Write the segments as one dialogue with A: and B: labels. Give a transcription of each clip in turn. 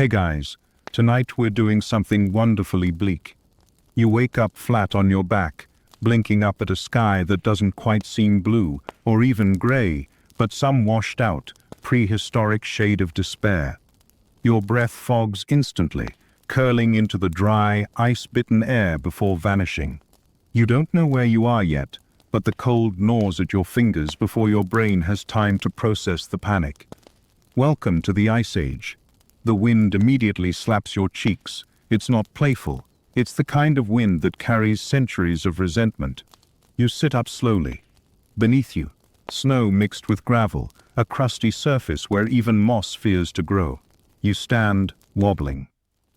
A: Hey guys, tonight we're doing something wonderfully bleak. You wake up flat on your back, blinking up at a sky that doesn't quite seem blue or even gray, but some washed out, prehistoric shade of despair. Your breath fogs instantly, curling into the dry, ice-bitten air before vanishing. You don't know where you are yet, but the cold gnaws at your fingers before your brain has time to process the panic. Welcome to the Ice Age. The wind immediately slaps your cheeks. It's not playful. It's the kind of wind that carries centuries of resentment. You sit up slowly. Beneath you, snow mixed with gravel, a crusty surface where even moss fears to grow. You stand, wobbling.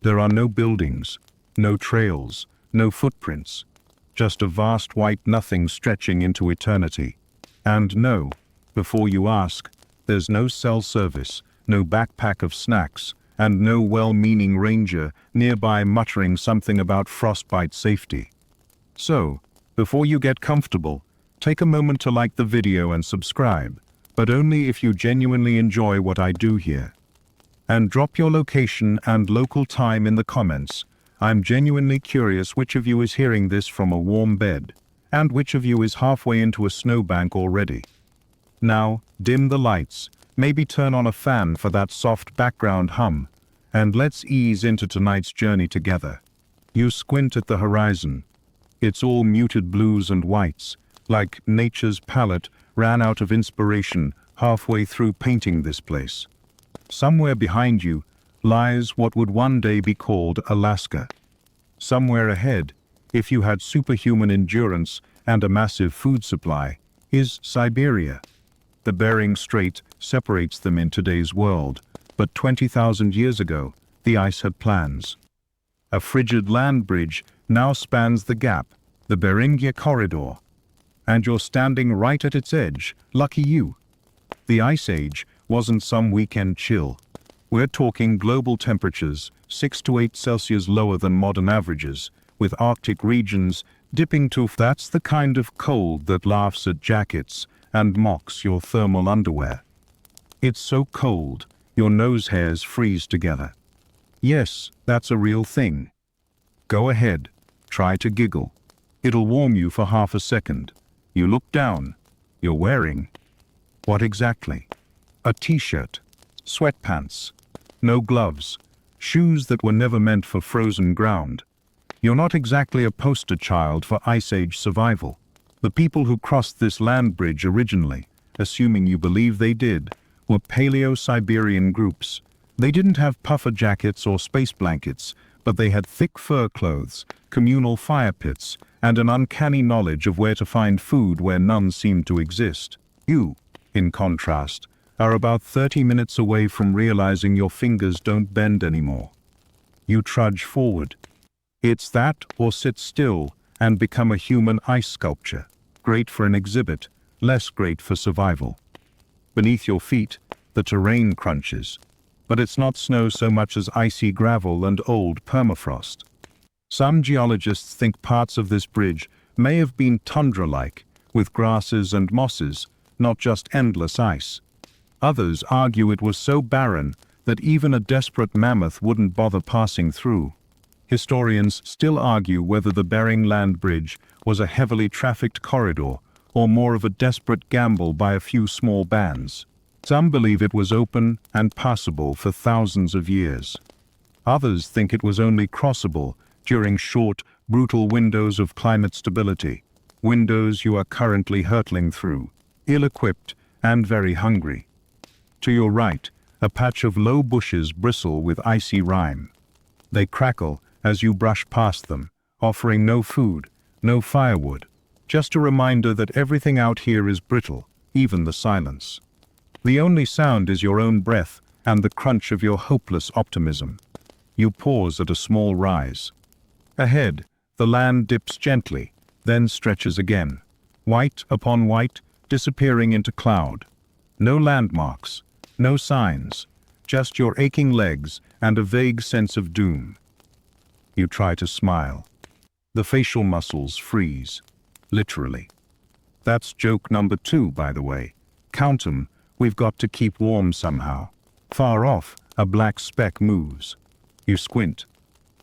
A: There are no buildings, no trails, no footprints. Just a vast white nothing stretching into eternity. And no, before you ask, there's no cell service, no backpack of snacks, and no well-meaning ranger nearby muttering something about frostbite safety. So, before you get comfortable, take a moment to like the video and subscribe, but only if you genuinely enjoy what I do here. And drop your location and local time in the comments. I'm genuinely curious which of you is hearing this from a warm bed, and which of you is halfway into a snowbank already. Now, dim the lights, maybe turn on a fan for that soft background hum, and let's ease into tonight's journey together. You squint at the horizon. It's all muted blues and whites, like nature's palette ran out of inspiration halfway through painting this place. Somewhere behind you lies what would one day be called Alaska. Somewhere ahead, if you had superhuman endurance and a massive food supply, is Siberia. The Bering Strait separates them in today's world, but 20,000 years ago, the ice had plans. A frigid land bridge now spans the gap, the Beringia corridor. And you're standing right at its edge, lucky you. The Ice Age wasn't some weekend chill. We're talking global temperatures, 6 to 8 Celsius lower than modern averages, with Arctic regions dipping to. That's the kind of cold that laughs at jackets and mocks your thermal underwear. It's so cold, your nose hairs freeze together. Yes, that's a real thing. Go ahead, try to giggle. It'll warm you for half a second. You look down. You're wearing... what exactly? A t-shirt, sweatpants, no gloves, shoes that were never meant for frozen ground. You're not exactly a poster child for Ice Age survival. The people who crossed this land bridge originally, assuming you believe they did, were Paleo-Siberian groups. They didn't have puffer jackets or space blankets, but they had thick fur clothes, communal fire pits, and an uncanny knowledge of where to find food where none seemed to exist. You, in contrast, are about 30 minutes away from realizing your fingers don't bend anymore. You trudge forward. It's that or sit still and become a human ice sculpture, great for an exhibit, less great for survival. Beneath your feet, the terrain crunches, but it's not snow so much as icy gravel and old permafrost. Some geologists think parts of this bridge may have been tundra-like, with grasses and mosses, not just endless ice. Others argue it was so barren that even a desperate mammoth wouldn't bother passing through. Historians still argue whether the Bering Land Bridge was a heavily trafficked corridor or more of a desperate gamble by a few small bands. Some believe it was open and passable for thousands of years. Others think it was only crossable during short, brutal windows of climate stability, windows you are currently hurtling through, ill-equipped and very hungry. To your right, a patch of low bushes bristle with icy rime. They crackle as you brush past them, offering no food, no firewood, just a reminder that everything out here is brittle, even the silence. The only sound is your own breath and the crunch of your hopeless optimism. You pause at a small rise. Ahead, the land dips gently, then stretches again, white upon white, disappearing into cloud. No landmarks, no signs, just your aching legs and a vague sense of doom. You try to smile. The facial muscles freeze, literally. That's joke number 2, by the way. Count 'em, we've got to keep warm somehow. Far off, a black speck moves. You squint.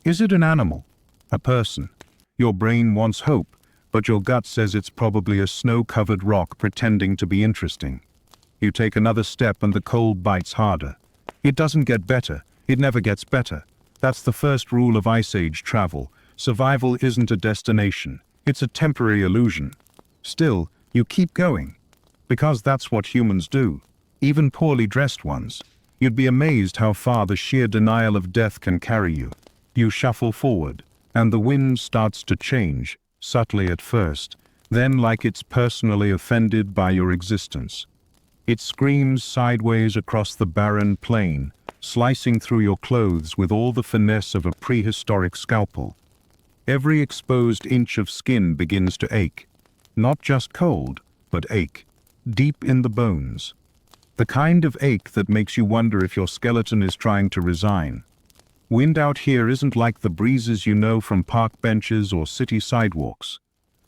A: Is it an animal? A person? Your brain wants hope, but your gut says it's probably a snow-covered rock pretending to be interesting. You take another step and the cold bites harder. It doesn't get better. It never gets better. That's the first rule of Ice Age travel. Survival isn't a destination. It's a temporary illusion. Still, you keep going. Because that's what humans do. Even poorly dressed ones. You'd be amazed how far the sheer denial of death can carry you. You shuffle forward, and the wind starts to change, subtly at first, then like it's personally offended by your existence. It screams sideways across the barren plain, slicing through your clothes with all the finesse of a prehistoric scalpel. Every exposed inch of skin begins to ache. Not just cold, but ache. Deep in the bones. The kind of ache that makes you wonder if your skeleton is trying to resign. Wind out here isn't like the breezes you know from park benches or city sidewalks.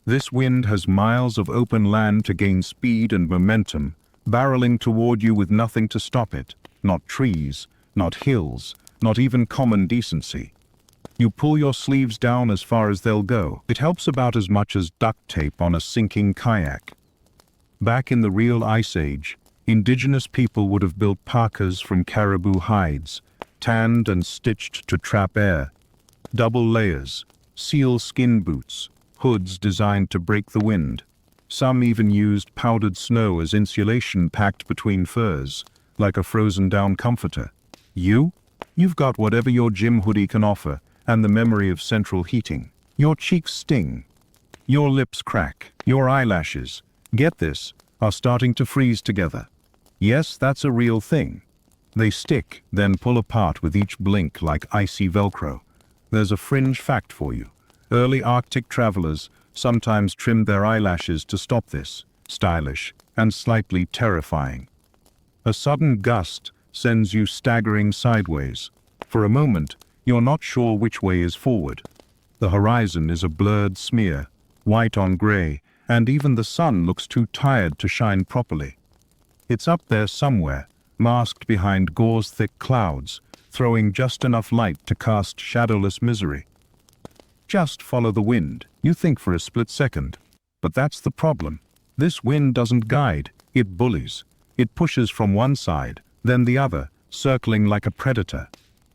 A: This wind has miles of open land to gain speed and momentum, barreling toward you with nothing to stop it. Not trees, not hills, not even common decency. You pull your sleeves down as far as they'll go. It helps about as much as duct tape on a sinking kayak. Back in the real Ice Age, indigenous people would have built parkas from caribou hides, tanned and stitched to trap air. Double layers, seal skin boots, hoods designed to break the wind. Some even used powdered snow as insulation packed between furs, like a frozen-down comforter. You've got whatever your gym hoodie can offer, and the memory of central heating. Your cheeks sting. Your lips crack. Your eyelashes, get this, are starting to freeze together. Yes, that's a real thing. They stick, then pull apart with each blink like icy Velcro. There's a fringe fact for you. Early Arctic travelers sometimes trimmed their eyelashes to stop this. Stylish and slightly terrifying. A sudden gust sends you staggering sideways. For a moment, you're not sure which way is forward. The horizon is a blurred smear, white on gray, and even the sun looks too tired to shine properly. It's up there somewhere, masked behind gauze-thick clouds, throwing just enough light to cast shadowless misery. Just follow the wind, you think for a split second. But that's the problem. This wind doesn't guide, it bullies. It pushes from one side, then the other, circling like a predator.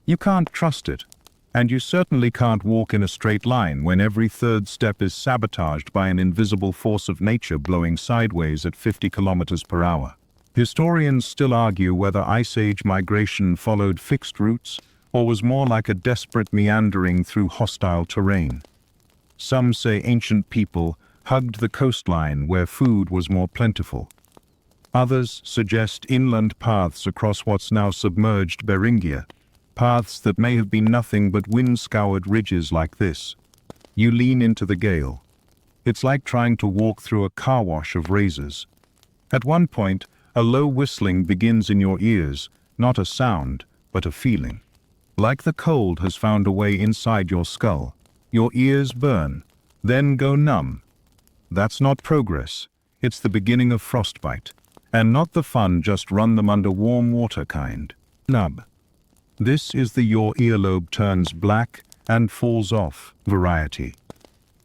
A: You can't trust it. And you certainly can't walk in a straight line when every third step is sabotaged by an invisible force of nature blowing sideways at 50 kilometers per hour. Historians still argue whether Ice Age migration followed fixed routes or was more like a desperate meandering through hostile terrain. Some say ancient people hugged the coastline where food was more plentiful. Others suggest inland paths across what's now submerged Beringia, paths that may have been nothing but wind-scoured ridges like this. You lean into the gale. It's like trying to walk through a car wash of razors. At one point, a low whistling begins in your ears, not a sound, but a feeling. Like the cold has found a way inside your skull. Your ears burn, then go numb. That's not progress. It's the beginning of frostbite. And not the fun just run them under warm water kind. Nub. This is the your earlobe turns black and falls off variety.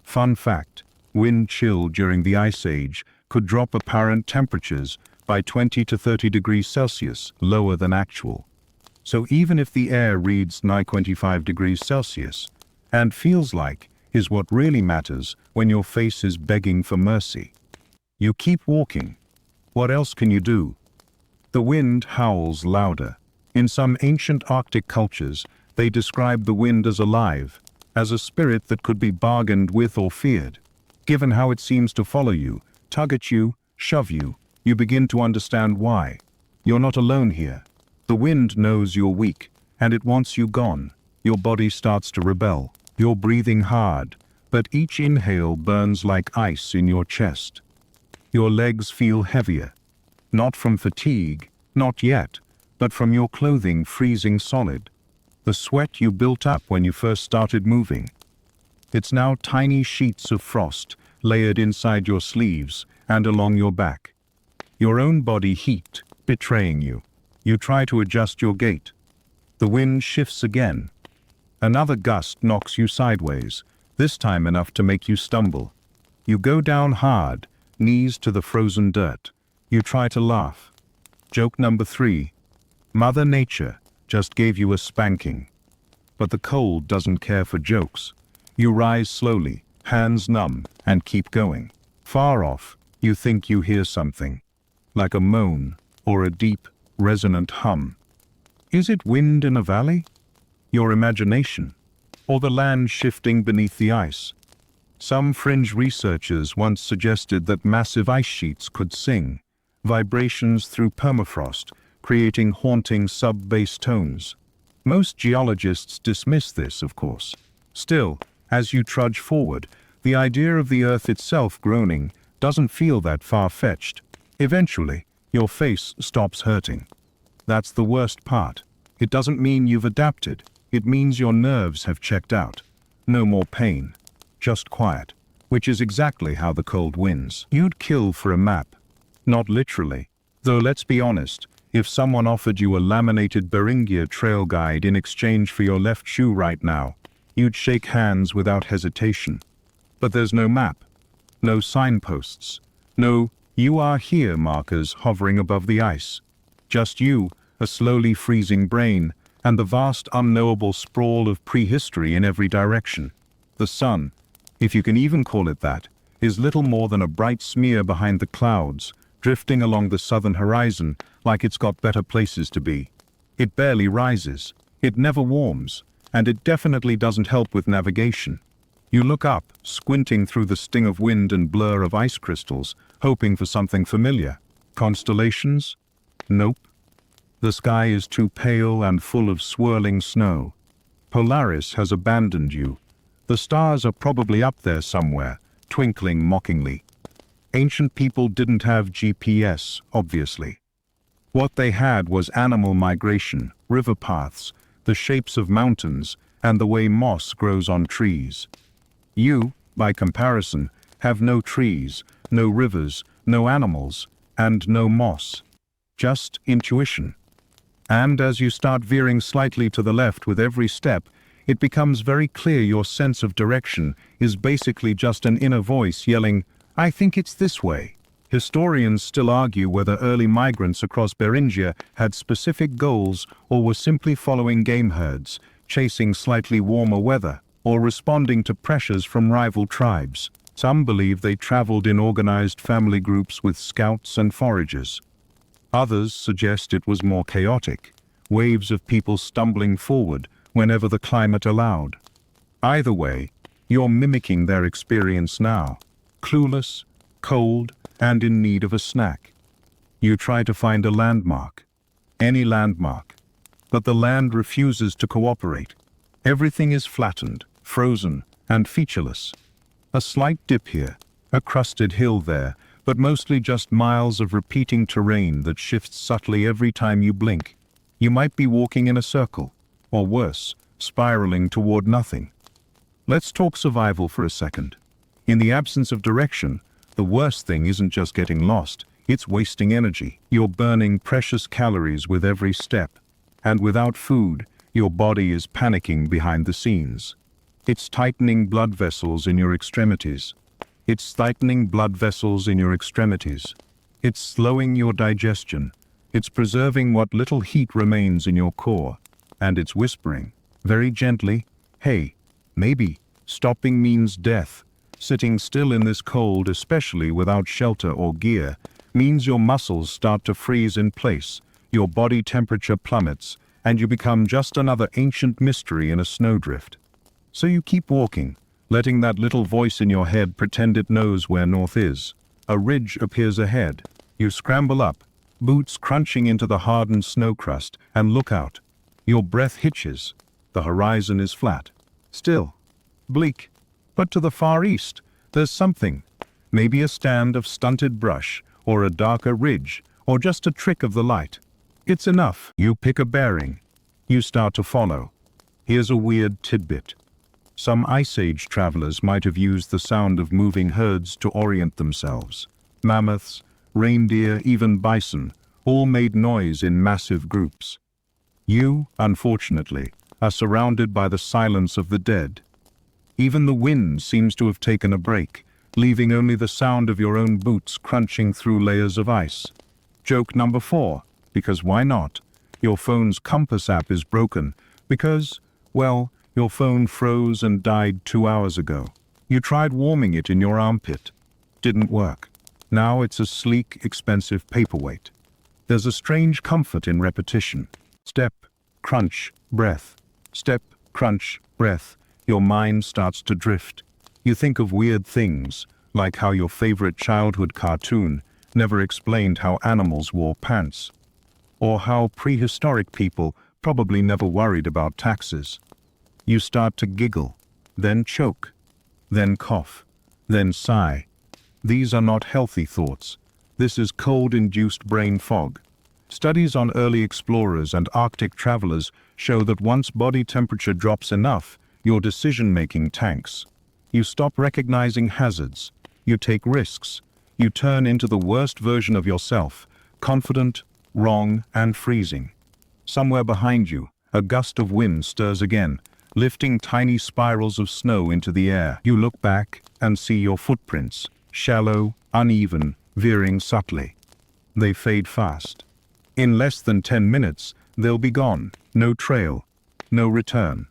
A: Fun fact, wind chill during the Ice Age could drop apparent temperatures by 20 to 30 degrees Celsius lower than actual. So even if the air reads 25 degrees Celsius, and feels like, is what really matters when your face is begging for mercy. You keep walking. What else can you do? The wind howls louder. In some ancient Arctic cultures, they describe the wind as alive, as a spirit that could be bargained with or feared. Given how it seems to follow you, tug at you, shove you, you begin to understand why. You're not alone here. The wind knows you're weak, and it wants you gone. Your body starts to rebel. You're breathing hard, but each inhale burns like ice in your chest. Your legs feel heavier. Not from fatigue, not yet, but from your clothing freezing solid. The sweat you built up when you first started moving. It's now tiny sheets of frost layered inside your sleeves and along your back. Your own body heat, betraying you. You try to adjust your gait. The wind shifts again. Another gust knocks you sideways, this time enough to make you stumble. You go down hard, knees to the frozen dirt. You try to laugh. Joke number 3. Mother Nature just gave you a spanking. But the cold doesn't care for jokes. You rise slowly, hands numb, and keep going. Far off, you think you hear something, like a moan or a deep, resonant hum. Is it wind in a valley? Your imagination? Or the land shifting beneath the ice? Some fringe researchers once suggested that massive ice sheets could sing, vibrations through permafrost, creating haunting sub-bass tones. Most geologists dismiss this, of course. Still, as you trudge forward, the idea of the earth itself groaning doesn't feel that far-fetched. Eventually, your face stops hurting. That's the worst part. It doesn't mean you've adapted. It means your nerves have checked out. No more pain. Just quiet. Which is exactly how the cold wins. You'd kill for a map. Not literally. Though let's be honest, if someone offered you a laminated Beringia trail guide in exchange for your left shoe right now, you'd shake hands without hesitation. But there's no map. No signposts. No "you are here" markers hovering above the ice. Just you, a slowly freezing brain, and the vast unknowable sprawl of prehistory in every direction. The sun, if you can even call it that, is little more than a bright smear behind the clouds, drifting along the southern horizon like it's got better places to be. It barely rises, it never warms, and it definitely doesn't help with navigation. You look up, squinting through the sting of wind and blur of ice crystals, hoping for something familiar. Constellations? Nope. The sky is too pale and full of swirling snow. Polaris has abandoned you. The stars are probably up there somewhere, twinkling mockingly. Ancient people didn't have GPS, obviously. What they had was animal migration, river paths, the shapes of mountains, and the way moss grows on trees. You, by comparison, have no trees, no rivers, no animals, and no moss. Just intuition. And as you start veering slightly to the left with every step, it becomes very clear your sense of direction is basically just an inner voice yelling, "I think it's this way." Historians still argue whether early migrants across Beringia had specific goals or were simply following game herds, chasing slightly warmer weather, or responding to pressures from rival tribes. Some believe they traveled in organized family groups with scouts and foragers. Others suggest it was more chaotic, waves of people stumbling forward whenever the climate allowed. Either way, you're mimicking their experience now, clueless, cold, and in need of a snack. You try to find a landmark, any landmark, but the land refuses to cooperate. Everything is flattened, frozen, and featureless. A slight dip here, a crusted hill there, but mostly just miles of repeating terrain that shifts subtly every time you blink. You might be walking in a circle, or worse, spiraling toward nothing. Let's talk survival for a second. In the absence of direction, the worst thing isn't just getting lost, it's wasting energy. You're burning precious calories with every step, and without food, your body is panicking behind the scenes. It's tightening blood vessels in your extremities. It's tightening blood vessels in your extremities. It's slowing your digestion. It's preserving what little heat remains in your core. And it's whispering, very gently, "Hey, maybe stopping means death." Sitting still in this cold, especially without shelter or gear, means your muscles start to freeze in place, your body temperature plummets, and you become just another ancient mystery in a snowdrift. So you keep walking, letting that little voice in your head pretend it knows where north is. A ridge appears ahead. You scramble up, boots crunching into the hardened snow crust, and look out. Your breath hitches. The horizon is flat. Still. Bleak. But to the far east, there's something. Maybe a stand of stunted brush, or a darker ridge, or just a trick of the light. It's enough. You pick a bearing. You start to follow. Here's a weird tidbit. Some Ice Age travelers might have used the sound of moving herds to orient themselves. Mammoths, reindeer, even bison, all made noise in massive groups. You, unfortunately, are surrounded by the silence of the dead. Even the wind seems to have taken a break, leaving only the sound of your own boots crunching through layers of ice. Joke number 4, because why not? Your phone's compass app is broken because, well, your phone froze and died 2 hours ago. You tried warming it in your armpit. Didn't work. Now it's a sleek, expensive paperweight. There's a strange comfort in repetition. Step, crunch, breath. Step, crunch, breath. Your mind starts to drift. You think of weird things, like how your favorite childhood cartoon never explained how animals wore pants, or how prehistoric people probably never worried about taxes. You start to giggle, then choke, then cough, then sigh. These are not healthy thoughts. This is cold-induced brain fog. Studies on early explorers and Arctic travelers show that once body temperature drops enough, your decision-making tanks. You stop recognizing hazards. You take risks. You turn into the worst version of yourself, confident, wrong, and freezing. Somewhere behind you, a gust of wind stirs again, lifting tiny spirals of snow into the air. You look back and see your footprints, shallow, uneven, veering subtly. They fade fast. In less than 10 minutes, they'll be gone. No trail, no return.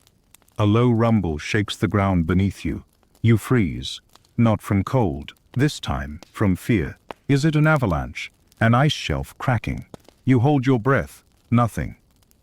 A: A low rumble shakes the ground beneath you. You freeze, not from cold, this time from fear. Is it an avalanche? An ice shelf cracking? You hold your breath. Nothing.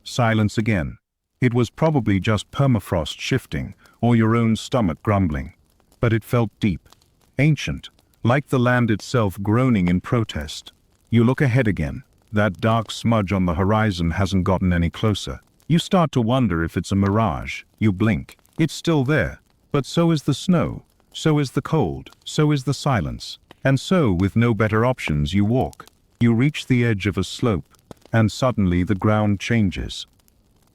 A: Silence again. It was probably just permafrost shifting, or your own stomach grumbling. But it felt deep, ancient, like the land itself groaning in protest. You look ahead again. That dark smudge on the horizon hasn't gotten any closer. You start to wonder if it's a mirage. You blink. It's still there. But so is the snow. So is the cold. So is the silence. And so, with no better options, you walk. You reach the edge of a slope, and suddenly the ground changes.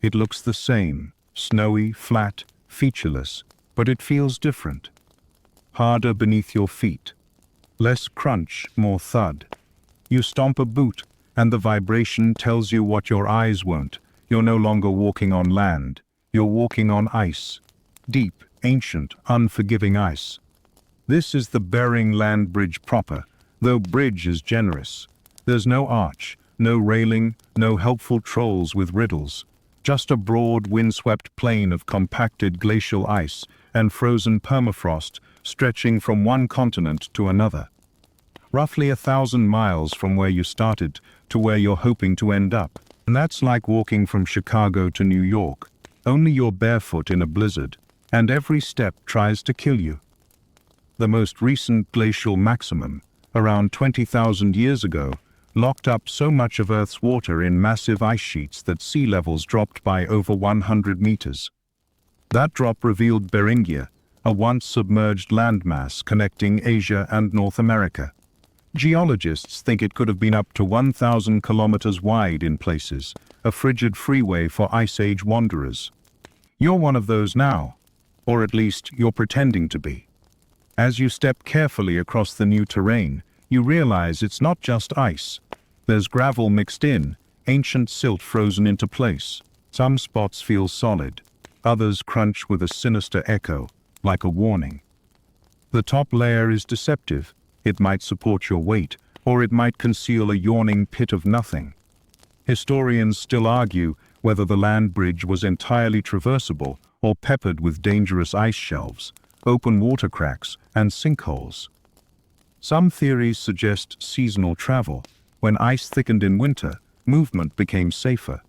A: It looks the same, snowy, flat, featureless, but it feels different. Harder beneath your feet. Less crunch, more thud. You stomp a boot, and the vibration tells you what your eyes won't. You're no longer walking on land. You're walking on ice. Deep, ancient, unforgiving ice. This is the Bering land bridge proper, though bridge is generous. There's no arch, no railing, no helpful trolls with riddles. Just a broad, windswept plain of compacted glacial ice and frozen permafrost stretching from one continent to another. Roughly 1,000 miles from where you started to where you're hoping to end up. And that's like walking from Chicago to New York. Only you're barefoot in a blizzard, and every step tries to kill you. The most recent glacial maximum, around 20,000 years ago, locked up so much of Earth's water in massive ice sheets that sea levels dropped by over 100 meters. That drop revealed Beringia, a once submerged landmass connecting Asia and North America. Geologists think it could have been up to 1,000 kilometers wide in places, a frigid freeway for Ice Age wanderers. You're one of those now, or at least you're pretending to be. As you step carefully across the new terrain, you realize it's not just ice. There's gravel mixed in, ancient silt frozen into place. Some spots feel solid, others crunch with a sinister echo, like a warning. The top layer is deceptive. It might support your weight, or it might conceal a yawning pit of nothing. Historians still argue whether the land bridge was entirely traversable or peppered with dangerous ice shelves, open water cracks, and sinkholes. Some theories suggest seasonal travel. When ice thickened in winter, movement became safer.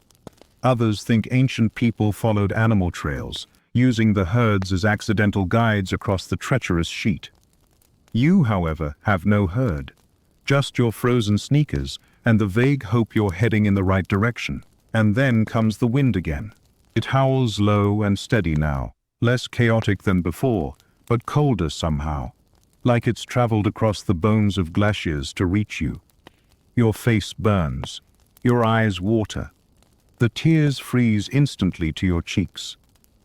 A: Others think ancient people followed animal trails, using the herds as accidental guides across the treacherous sheet. You, however, have no herd, just your frozen sneakers and the vague hope you're heading in the right direction. And then comes the wind again. It howls low and steady now, less chaotic than before, but colder somehow, like it's traveled across the bones of glaciers to reach you. Your face burns, your eyes water. The tears freeze instantly to your cheeks.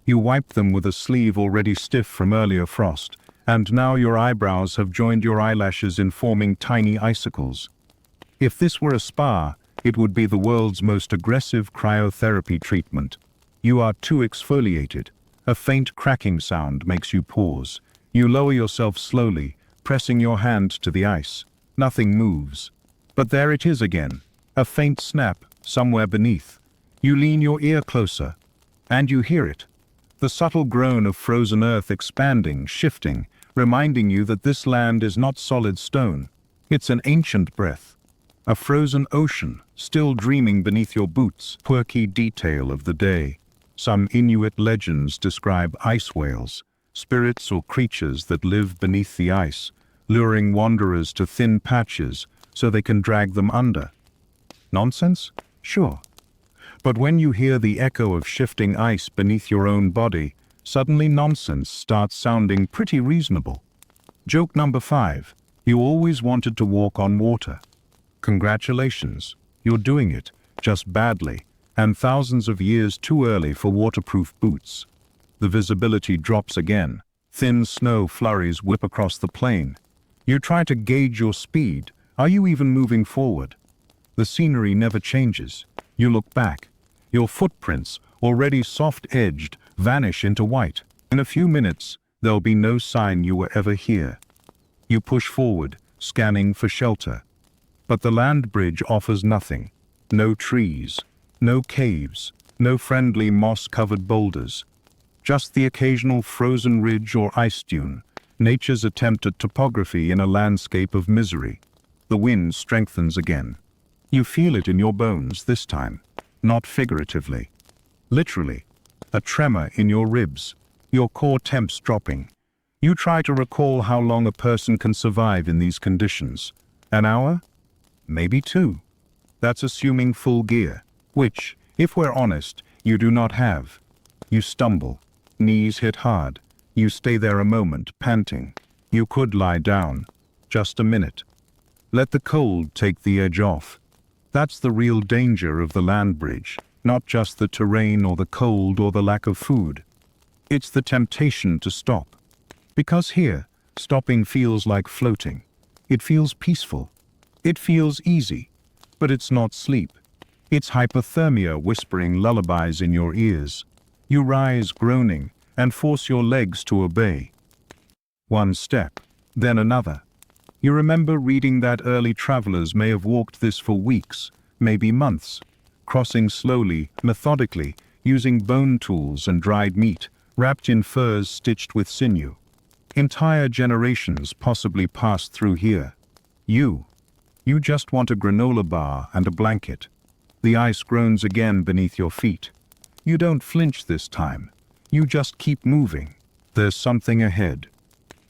A: You wipe them with a sleeve already stiff from earlier frost, and now your eyebrows have joined your eyelashes in forming tiny icicles. If this were a spa, It would be the world's most aggressive cryotherapy treatment. You are too exfoliated. A faint cracking sound makes you pause. You lower yourself slowly, pressing your hand to the ice. Nothing moves. But there it is again, a faint snap somewhere beneath. You lean your ear closer, and you hear it. The subtle groan of frozen earth expanding, shifting, reminding you that this land is not solid stone. It's an ancient breath. A frozen ocean, still dreaming beneath your boots. Quirky detail of the day. Some Inuit legends describe ice whales, spirits or creatures that live beneath the ice, luring wanderers to thin patches so they can drag them under. Nonsense? Sure. But when you hear the echo of shifting ice beneath your own body, suddenly nonsense starts sounding pretty reasonable. Joke number 5. You always wanted to walk on water. Congratulations, you're doing it, just badly, and thousands of years too early for waterproof boots. The visibility drops again. Thin snow flurries whip across the plain. You try to gauge your speed. Are you even moving forward? The scenery never changes. You look back. Your footprints, already soft-edged, vanish into white. In a few minutes, there'll be no sign you were ever here. You push forward, scanning for shelter. But the land bridge offers nothing. No trees, no caves, no friendly moss-covered boulders. Just the occasional frozen ridge or ice dune, nature's attempt at topography in a landscape of misery. The wind strengthens again. You feel it in your bones this time, not figuratively. Literally, a tremor in your ribs, your core temps dropping. You try to recall how long a person can survive in these conditions. An hour? Maybe 2. That's assuming full gear, which, if we're honest, you do not have. You stumble, knees hit hard. You stay there a moment, panting. You could lie down. Just a minute. Let the cold take the edge off. That's the real danger of the land bridge, not just the terrain or the cold or the lack of food. It's the temptation to stop. Because here, stopping feels like floating. It feels peaceful. It feels easy. But it's not sleep. It's hypothermia whispering lullabies in your ears. You rise, groaning, and force your legs to obey. One step, then another. You remember reading that early travelers may have walked this for weeks, maybe months, crossing slowly, methodically, using bone tools and dried meat, wrapped in furs stitched with sinew. Entire generations possibly passed through here. You just want a granola bar and a blanket. The ice groans again beneath your feet. You don't flinch this time. You just keep moving. There's something ahead.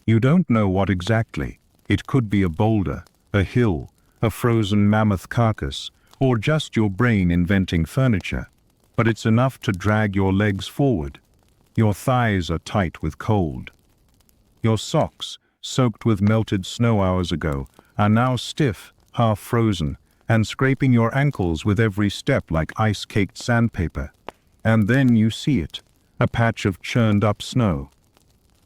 A: You don't know what exactly. It could be a boulder, a hill, a frozen mammoth carcass, or just your brain inventing furniture. But it's enough to drag your legs forward. Your thighs are tight with cold. Your socks, soaked with melted snow hours ago, are now stiff, half frozen, and scraping your ankles with every step like ice-caked sandpaper. And then you see it, a patch of churned-up snow.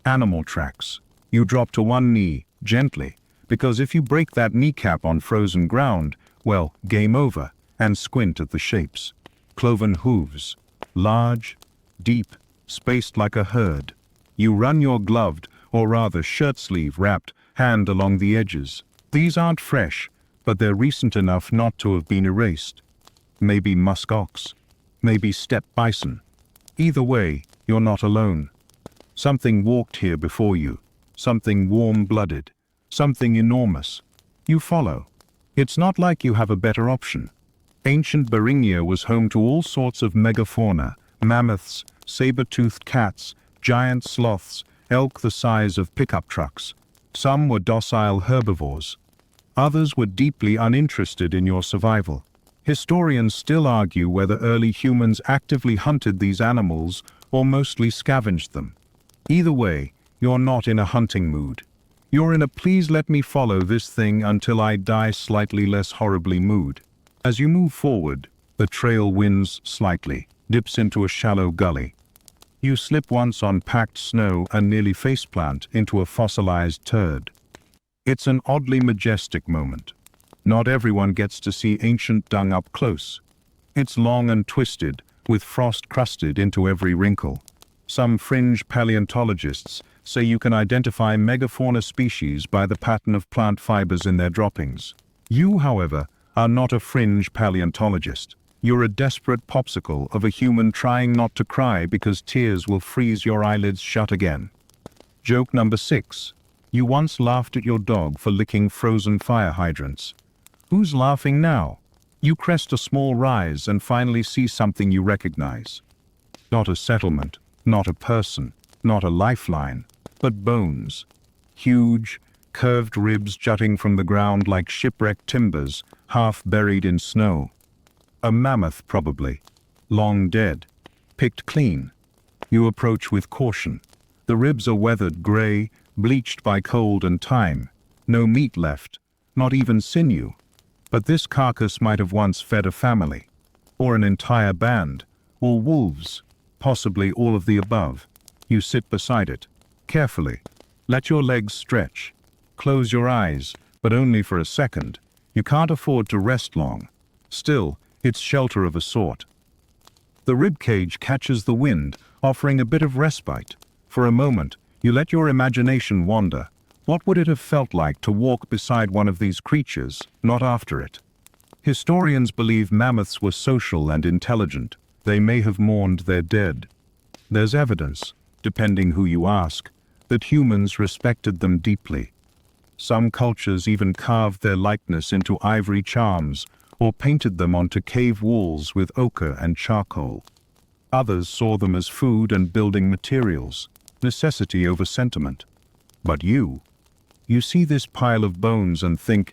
A: Animal tracks. You drop to one knee, gently, because if you break that kneecap on frozen ground, well, game over, and squint at the shapes. Cloven hooves. Large, deep, spaced like a herd. You run your gloved, or rather shirt-sleeve-wrapped, hand along the edges. These aren't fresh, but they're recent enough not to have been erased. Maybe musk ox. Maybe steppe bison. Either way, you're not alone. Something walked here before you. Something warm-blooded. Something enormous. You follow. It's not like you have a better option. Ancient Beringia was home to all sorts of megafauna, mammoths, saber-toothed cats, giant sloths, elk the size of pickup trucks. Some were docile herbivores. Others were deeply uninterested in your survival. Historians still argue whether early humans actively hunted these animals or mostly scavenged them. Either way, you're not in a hunting mood. You're in a please let me follow this thing until I die slightly less horribly mood. As you move forward, the trail winds slightly, dips into a shallow gully. You slip once on packed snow and nearly faceplant into a fossilized turd. It's an oddly majestic moment. Not everyone gets to see ancient dung up close. It's long and twisted, with frost crusted into every wrinkle. Some fringe paleontologists say you can identify megafauna species by the pattern of plant fibers in their droppings. You, however, are not a fringe paleontologist. You're a desperate popsicle of a human trying not to cry because tears will freeze your eyelids shut again. Joke number 6. You once laughed at your dog for licking frozen fire hydrants. Who's laughing now? You crest a small rise and finally see something you recognize. Not a settlement, not a person, not a lifeline, but bones. Huge, curved ribs jutting from the ground like shipwrecked timbers, half buried in snow. A mammoth, probably. Long dead. Picked clean. You approach with caution. The ribs are weathered gray, bleached by cold and time. No meat left, not even sinew. But this carcass might have once fed a family, or an entire band, or wolves, possibly all of the above. You sit beside it, carefully. Let your legs stretch. Close your eyes, but only for a second. You can't afford to rest long. Still, it's shelter of a sort. The rib cage catches the wind, offering a bit of respite. For a moment, you let your imagination wander. What would it have felt like to walk beside one of these creatures, not after it? Historians believe mammoths were social and intelligent. They may have mourned their dead. There's evidence, depending who you ask, that humans respected them deeply. Some cultures even carved their likeness into ivory charms or painted them onto cave walls with ochre and charcoal. Others saw them as food and building materials, necessity over sentiment. But you see this pile of bones and think,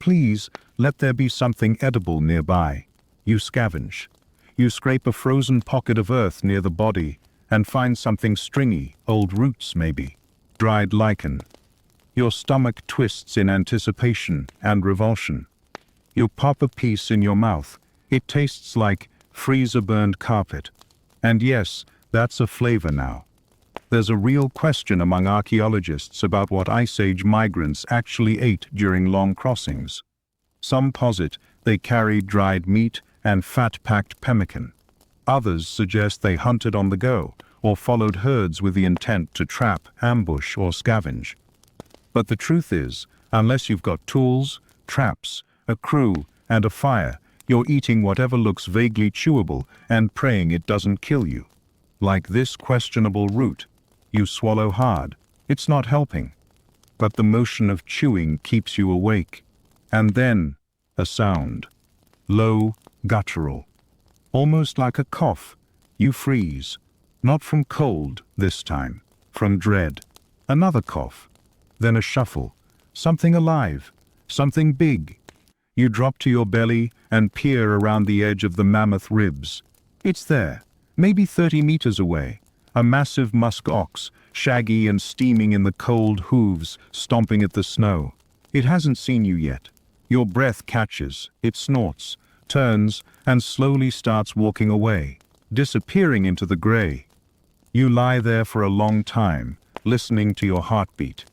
A: please, let there be something edible nearby. You scavenge. You scrape a frozen pocket of earth near the body and find something stringy, old roots maybe, dried lichen. Your stomach twists in anticipation and revulsion. You pop a piece in your mouth. It tastes like freezer-burned carpet. And yes, that's a flavor now. There's a real question among archaeologists about what Ice Age migrants actually ate during long crossings. Some posit they carried dried meat and fat-packed pemmican. Others suggest they hunted on the go or followed herds with the intent to trap, ambush, or scavenge. But the truth is, unless you've got tools, traps, a crew, and a fire, you're eating whatever looks vaguely chewable and praying it doesn't kill you. Like this questionable root. You swallow hard. It's not helping. But the motion of chewing keeps you awake. And then, a sound. Low, guttural. Almost like a cough. You freeze. Not from cold, this time. From dread. Another cough. Then a shuffle. Something alive. Something big. You drop to your belly and peer around the edge of the mammoth ribs. It's there, maybe 30 meters away. A massive musk ox, shaggy and steaming in the cold hooves, stomping at the snow. It hasn't seen you yet. Your breath catches, it snorts, turns, and slowly starts walking away, disappearing into the gray. You lie there for a long time, listening to your heartbeat.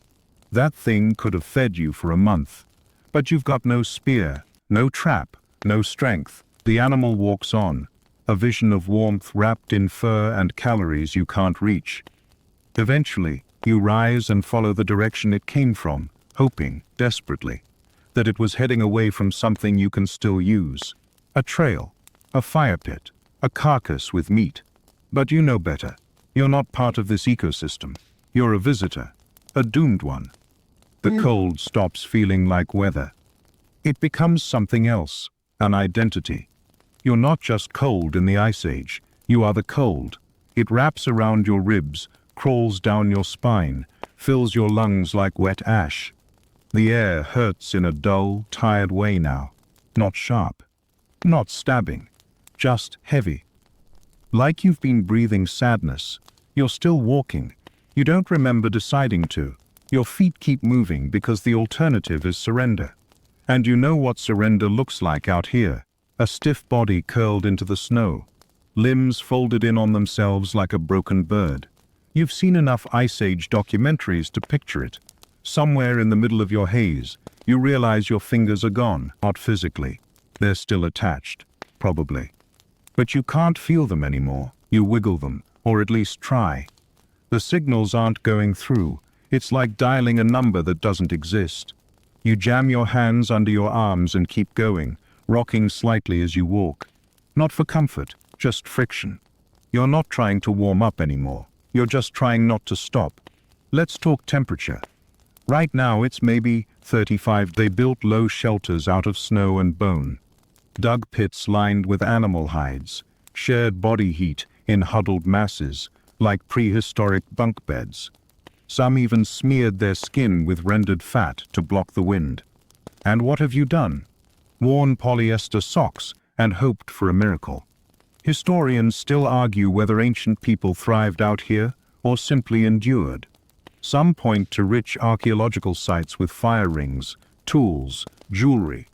A: That thing could have fed you for a month. But you've got no spear, no trap, no strength. The animal walks on. A vision of warmth wrapped in fur and calories you can't reach. Eventually, you rise and follow the direction it came from, hoping, desperately, that it was heading away from something you can still use. A trail, a fire pit, a carcass with meat. But you know better. You're not part of this ecosystem. You're a visitor, a doomed one. The cold stops feeling like weather. It becomes something else, an identity. You're not just cold in the Ice Age, you are the cold. It wraps around your ribs, crawls down your spine, fills your lungs like wet ash. The air hurts in a dull, tired way now. Not sharp, not stabbing, just heavy. Like you've been breathing sadness. You're still walking. You don't remember deciding to. Your feet keep moving because the alternative is surrender. And you know what surrender looks like out here. A stiff body curled into the snow, limbs folded in on themselves like a broken bird. You've seen enough Ice Age documentaries to picture it. Somewhere in the middle of your haze, You realize your fingers are gone, not physically. They're still attached, probably. But you can't feel them anymore. You wiggle them, or at least try. The signals aren't going through. It's like dialing a number that doesn't exist. You jam your hands under your arms and keep going, rocking slightly as you walk. Not for comfort, just friction. You're not trying to warm up anymore. You're just trying not to stop. Let's talk temperature. Right now it's maybe 35. They built low shelters out of snow and bone. Dug pits lined with animal hides. Shared body heat in huddled masses, like prehistoric bunk beds. Some even smeared their skin with rendered fat to block the wind. And what have you done? Worn polyester socks and hoped for a miracle. Historians still argue whether ancient people thrived out here or simply endured. Some point to rich archaeological sites with fire rings, tools, jewelry.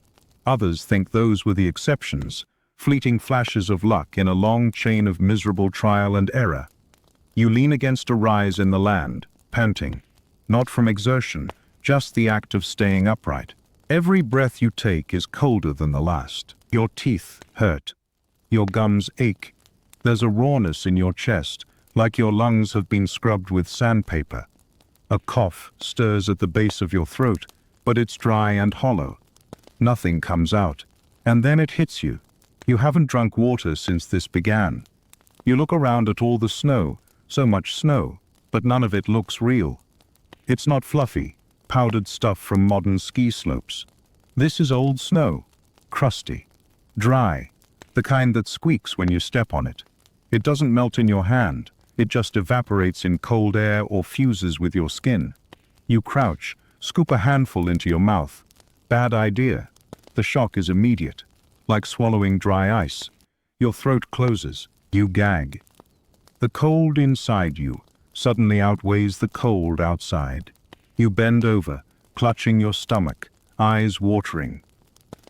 A: Others think those were the exceptions, fleeting flashes of luck in a long chain of miserable trial and error. You lean against a rise in the land, panting. Not from exertion, just the act of staying upright. Every breath you take is colder than the last. Your teeth hurt. Your gums ache. There's a rawness in your chest, like your lungs have been scrubbed with sandpaper. A cough stirs at the base of your throat, but it's dry and hollow. Nothing comes out, and then it hits you. You haven't drunk water since this began. You look around at all the snow, so much snow, but none of it looks real. It's not fluffy, powdered stuff from modern ski slopes. This is old snow, crusty, dry, the kind that squeaks when you step on it. It doesn't melt in your hand, it just evaporates in cold air or fuses with your skin. You crouch, scoop a handful into your mouth. Bad idea. The shock is immediate, like swallowing dry ice. Your throat closes, you gag. The cold inside you suddenly outweighs the cold outside. You bend over, clutching your stomach, eyes watering.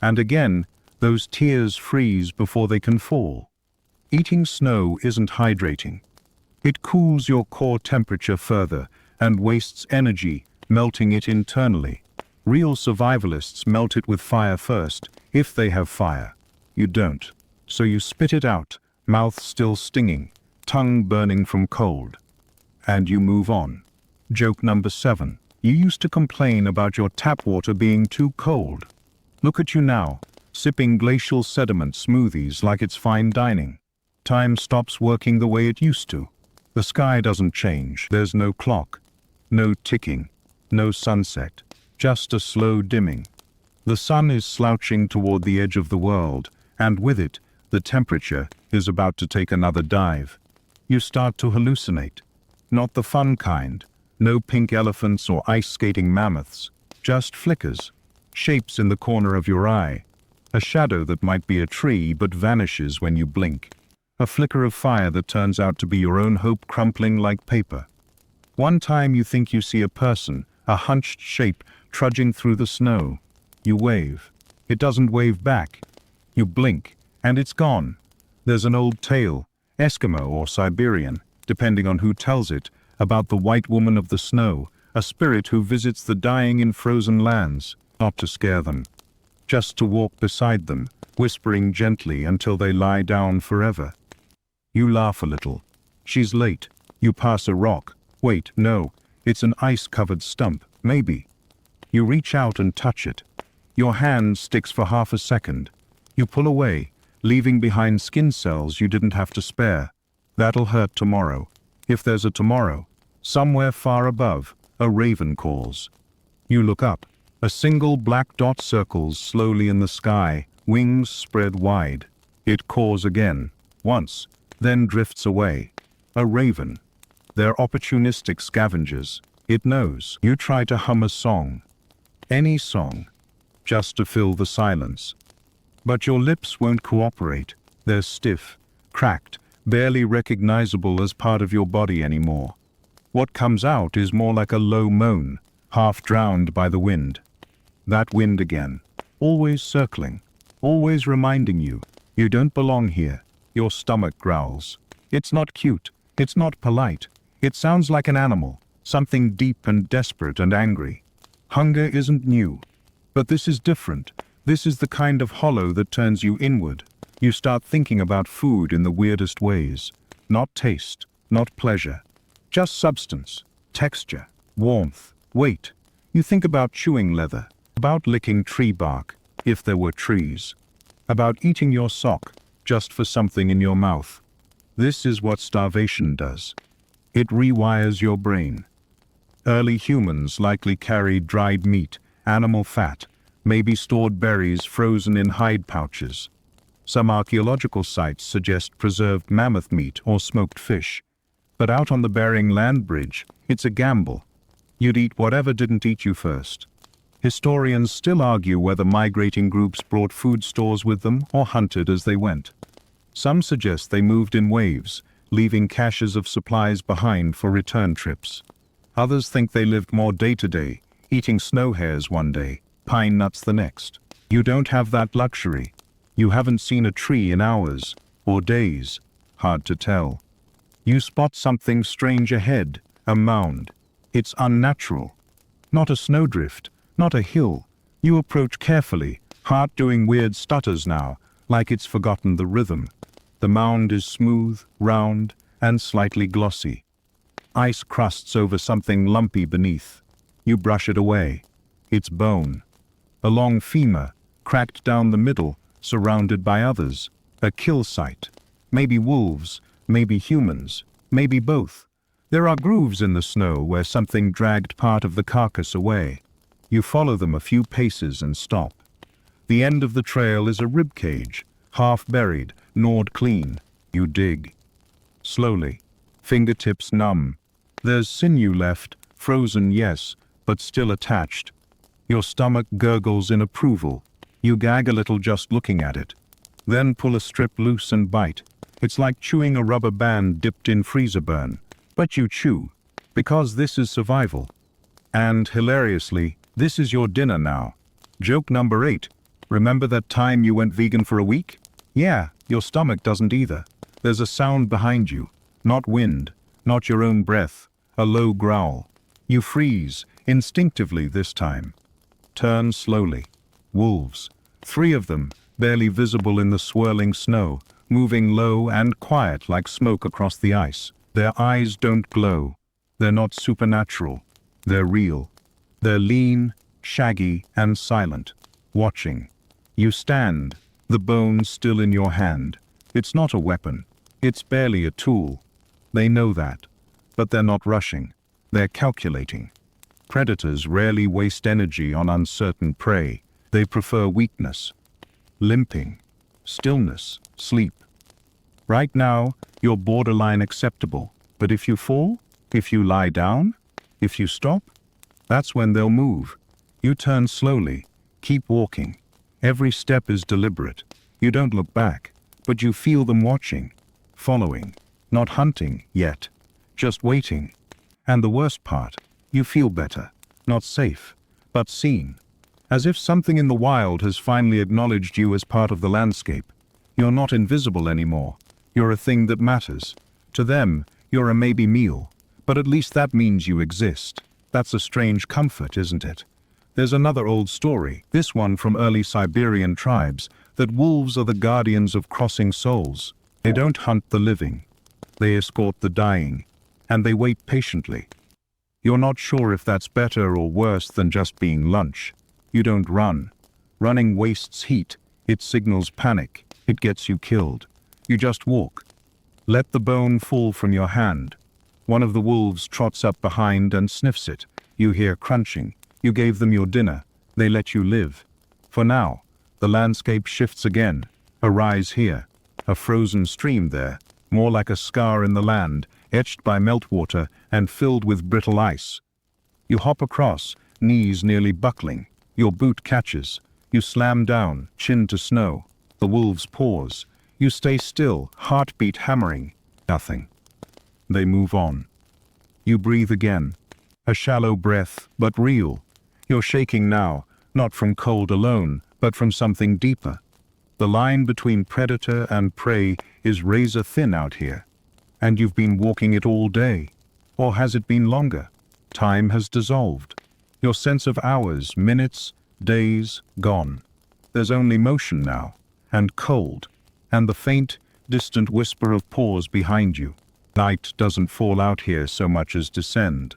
A: And again, those tears freeze before they can fall. Eating snow isn't hydrating. It cools your core temperature further and wastes energy, melting it internally. Real survivalists melt it with fire first, if they have fire. You don't. So you spit it out, mouth still stinging, tongue burning from cold. And you move on. Joke number 7. You used to complain about your tap water being too cold. Look at you now, sipping glacial sediment smoothies like it's fine dining. Time stops working the way it used to. The sky doesn't change. There's no clock, no ticking, no sunset, just a slow dimming. The sun is slouching toward the edge of the world, and with it, the temperature is about to take another dive. You start to hallucinate. Not the fun kind. No pink elephants or ice-skating mammoths. Just flickers. Shapes in the corner of your eye. A shadow that might be a tree but vanishes when you blink. A flicker of fire that turns out to be your own hope crumpling like paper. One time you think you see a person, a hunched shape, trudging through the snow. You wave. It doesn't wave back. You blink, and it's gone. There's an old tale, Eskimo or Siberian, depending on who tells it, about the white woman of the snow, a spirit who visits the dying in frozen lands, not to scare them, just to walk beside them, whispering gently until they lie down forever. You laugh a little. She's late. You pass a rock. Wait, no, it's an ice-covered stump, maybe. You reach out and touch it. Your hand sticks for half a second. You pull away, leaving behind skin cells you didn't have to spare. That'll hurt tomorrow. If there's a tomorrow, somewhere far above, a raven calls. You look up. A single black dot circles slowly in the sky, wings spread wide. It caws again, once, then drifts away. A raven. They're opportunistic scavengers. It knows. You try to hum a song. Any song. Just to fill the silence. But your lips won't cooperate. They're stiff, cracked, barely recognizable as part of your body anymore. What comes out is more like a low moan, half drowned by the wind. That wind again. Always circling. Always reminding you. You don't belong here. Your stomach growls. It's not cute. It's not polite. It sounds like an animal. Something deep and desperate and angry. Hunger isn't new. But this is different. This is the kind of hollow that turns you inward. You start thinking about food in the weirdest ways. Not taste, not pleasure. Just substance, texture, warmth, weight. You think about chewing leather, about licking tree bark, if there were trees, about eating your sock, just for something in your mouth. This is what starvation does. It rewires your brain. Early humans likely carried dried meat, animal fat, maybe stored berries frozen in hide pouches. Some archaeological sites suggest preserved mammoth meat or smoked fish. But out on the Bering land bridge, it's a gamble. You'd eat whatever didn't eat you first. Historians still argue whether migrating groups brought food stores with them or hunted as they went. Some suggest they moved in waves, leaving caches of supplies behind for return trips. Others think they lived more day to day, eating snow hares one day, pine nuts the next. You don't have that luxury. You haven't seen a tree in hours, or days. Hard to tell. You spot something strange ahead, a mound. It's unnatural. Not a snowdrift, not a hill. You approach carefully, heart doing weird stutters now, like it's forgotten the rhythm. The mound is smooth, round, and slightly glossy. Ice crusts over something lumpy beneath. You brush it away. It's bone. A long femur, cracked down the middle, surrounded by others. A kill site. Maybe wolves, maybe humans, maybe both. There are grooves in the snow where something dragged part of the carcass away. You follow them a few paces and stop. The end of the trail is a rib cage, half buried, gnawed clean. You dig. Slowly. Fingertips numb. There's sinew left, frozen yes, but still attached. Your stomach gurgles in approval. You gag a little just looking at it. Then pull a strip loose and bite. It's like chewing a rubber band dipped in freezer burn. But you chew, because this is survival. And, hilariously, this is your dinner now. Joke number 8. Remember that time you went vegan for a week? Yeah, your stomach doesn't either. There's a sound behind you. Not wind, not your own breath. A low growl. You freeze, instinctively this time. Turn slowly. Wolves. 3 of them, barely visible in the swirling snow, moving low and quiet like smoke across the ice. Their eyes don't glow. They're not supernatural. They're real. They're lean, shaggy, and silent. Watching. You stand, the bone still in your hand. It's not a weapon. It's barely a tool. They know that. But they're not rushing. They're calculating. Predators rarely waste energy on uncertain prey. They prefer weakness. Limping. Stillness. Sleep. Right now, you're borderline acceptable. But if you fall, if you lie down, if you stop, that's when they'll move. You turn slowly. Keep walking. Every step is deliberate. You don't look back, but you feel them watching, following, not hunting yet, just waiting. And the worst part, you feel better, not safe, but seen. As if something in the wild has finally acknowledged you as part of the landscape. You're not invisible anymore. You're a thing that matters. To them, you're a maybe meal, but at least that means you exist. That's a strange comfort, isn't it? There's another old story, this one from early Siberian tribes, that wolves are the guardians of crossing souls. They don't hunt the living. They escort the dying, and they wait patiently. You're not sure if that's better or worse than just being lunch. You don't run. Running wastes heat. It signals panic. It gets you killed. You just walk. Let the bone fall from your hand. One of the wolves trots up behind and sniffs it. You hear crunching. You gave them your dinner. They let you live. For now, the landscape shifts again. A rise here. A frozen stream there. More like a scar in the land, etched by meltwater and filled with brittle ice. You hop across, knees nearly buckling. Your boot catches. You slam down, chin to snow. The wolves pause. You stay still, heartbeat hammering. Nothing. They move on. You breathe again. A shallow breath, but real. You're shaking now, not from cold alone, but from something deeper. The line between predator and prey is razor thin out here. And you've been walking it all day. Or has it been longer? Time has dissolved. Your sense of hours, minutes, Days gone. There's only motion now, and cold, and the faint, distant whisper of paws behind you. Night doesn't fall out here so much as descend.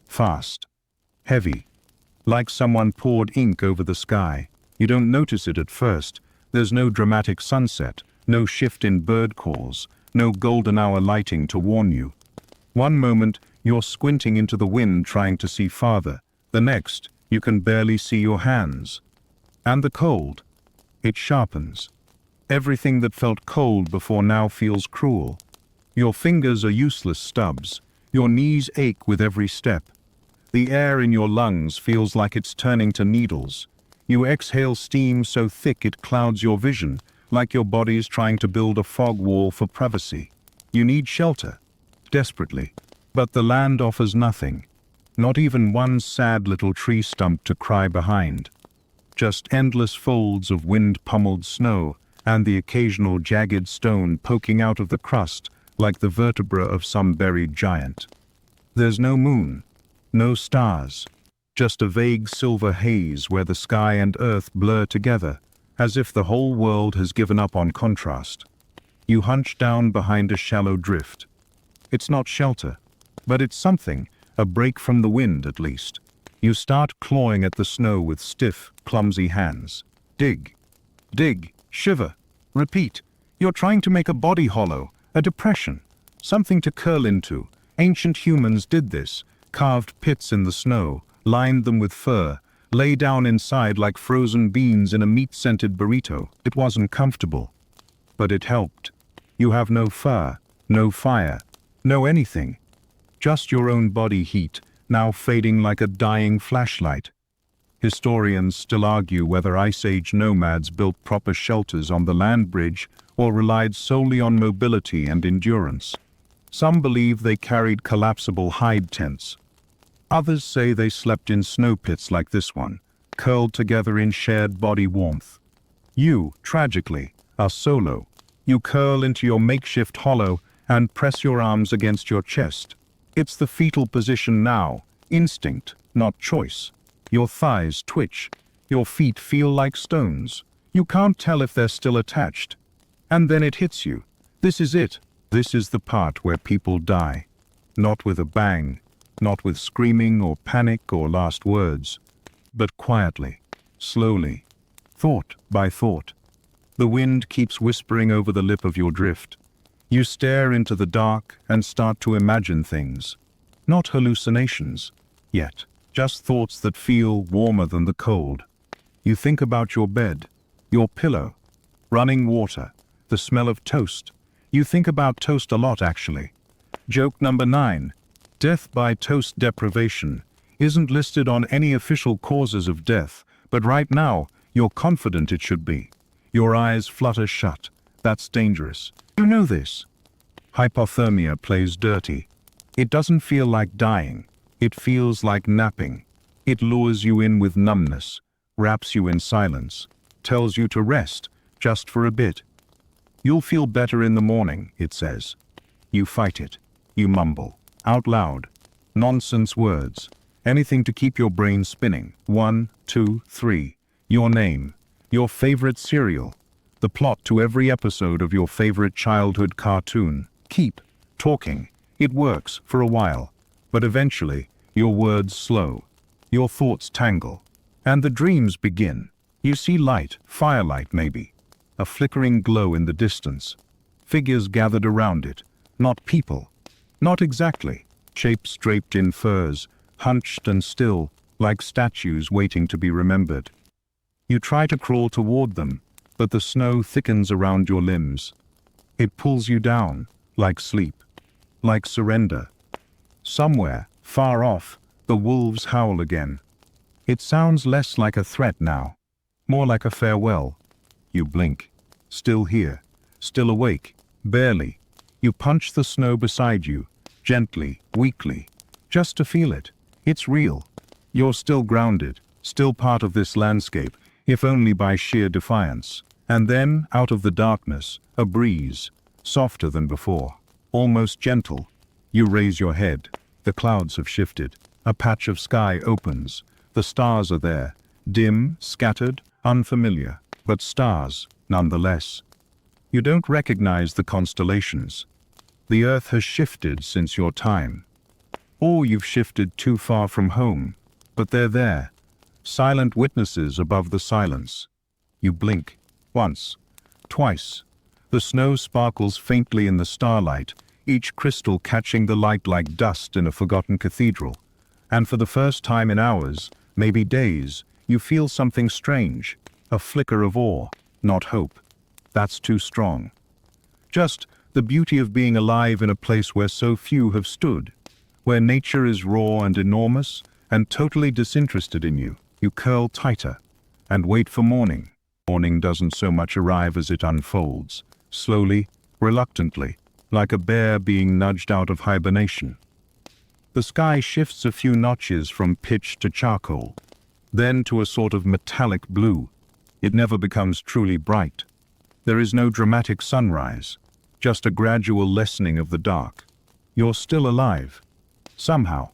A: Fast. Heavy. Like someone poured ink over the sky. You don't notice it at first. There's no dramatic sunset, no shift in bird calls, no golden hour lighting to warn you. One moment, you're squinting into the wind trying to see farther. The next, you can barely see your hands. And the cold. It sharpens. Everything that felt cold before now feels cruel. Your fingers are useless stubs. Your knees ache with every step. The air in your lungs feels like it's turning to needles. You exhale steam so thick it clouds your vision, like your body's trying to build a fog wall for privacy. You need shelter, desperately, but the land offers nothing. Not even one sad little tree stump to cry behind. Just endless folds of wind-pummeled snow and the occasional jagged stone poking out of the crust like the vertebra of some buried giant. There's no moon, no stars, just a vague silver haze where the sky and earth blur together, as if the whole world has given up on contrast. You hunch down behind a shallow drift. It's not shelter, but it's something, a break from the wind at least. You start clawing at the snow with stiff, clumsy hands. Dig. Dig. Shiver. Repeat. You're trying to make a body hollow, a depression, something to curl into. Ancient humans did this, carved pits in the snow, lined them with fur, lay down inside like frozen beans in a meat-scented burrito. It wasn't comfortable, but it helped. You have no fur, no fire, no anything. Just your own body heat, now fading like a dying flashlight. Historians still argue whether Ice Age nomads built proper shelters on the land bridge or relied solely on mobility and endurance. Some believe they carried collapsible hide tents. Others say they slept in snow pits like this one, curled together in shared body warmth. You, tragically, are solo. You curl into your makeshift hollow and press your arms against your chest. It's the fetal position now, instinct, not choice. Your thighs twitch. Your feet feel like stones. You can't tell if they're still attached. And then it hits you. This is it. This is the part where people die. Not with a bang, not with screaming or panic or last words, but quietly, slowly, thought by thought. The wind keeps whispering over the lip of your drift. You stare into the dark and start to imagine things. Not hallucinations, yet, just thoughts that feel warmer than the cold. You think about your bed, your pillow, running water, the smell of toast. You think about toast a lot, actually. Joke number 9. Death by toast deprivation isn't listed on any official causes of death, but right now, you're confident it should be. Your eyes flutter shut. That's dangerous. You know this. Hypothermia plays dirty. It doesn't feel like dying. It feels like napping. It lures you in with numbness, wraps you in silence, tells you to rest, just for a bit. You'll feel better in the morning, it says. You fight it. You mumble, out loud, nonsense words, anything to keep your brain spinning. 1, 2, 3. Your name, your favorite cereal, the plot to every episode of your favorite childhood cartoon. Keep talking. It works for a while, but eventually your words slow, your thoughts tangle, and the dreams begin. You see light, firelight maybe, a flickering glow in the distance. Figures gathered around it, not people. Not exactly. Shapes draped in furs, hunched and still, like statues waiting to be remembered. You try to crawl toward them, but the snow thickens around your limbs. It pulls you down, like sleep, like surrender. Somewhere, far off, the wolves howl again. It sounds less like a threat now, more like a farewell. You blink. Still here, still awake, barely. You punch the snow beside you, gently, weakly, just to feel it. It's real. You're still grounded, still part of this landscape, if only by sheer defiance. And then, out of the darkness, a breeze, softer than before, almost gentle. You raise your head. The clouds have shifted. A patch of sky opens. The stars are there, Dim, scattered, unfamiliar, but stars, nonetheless. You don't recognize the constellations. The Earth has shifted since your time. Or you've shifted too far from home, but they're there, silent witnesses above the silence. You blink, once, twice. The snow sparkles faintly in the starlight, each crystal catching the light like dust in a forgotten cathedral. And for the first time in hours, maybe days, you feel something strange, a flicker of awe, not hope. That's too strong. Just the beauty of being alive in a place where so few have stood, where nature is raw and enormous and totally disinterested in you. You curl tighter and wait for morning. Morning doesn't so much arrive as it unfolds, slowly, reluctantly, like a bear being nudged out of hibernation. The sky shifts a few notches from pitch to charcoal, then to a sort of metallic blue. It never becomes truly bright. There is no dramatic sunrise, just a gradual lessening of the dark. You're still alive. Somehow,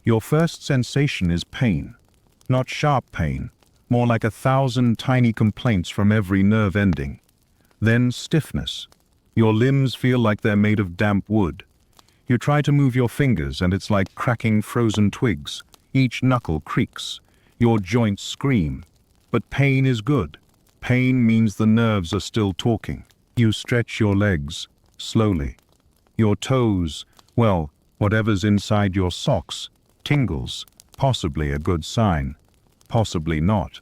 A: your first sensation is pain. Not sharp pain, more like 1,000 tiny complaints from every nerve ending. Then stiffness. Your limbs feel like they're made of damp wood. You try to move your fingers and it's like cracking frozen twigs. Each knuckle creaks. Your joints scream. But pain is good. Pain means the nerves are still talking. You stretch your legs, slowly. Your toes, well, whatever's inside your socks, tingles. Possibly a good sign. Possibly not.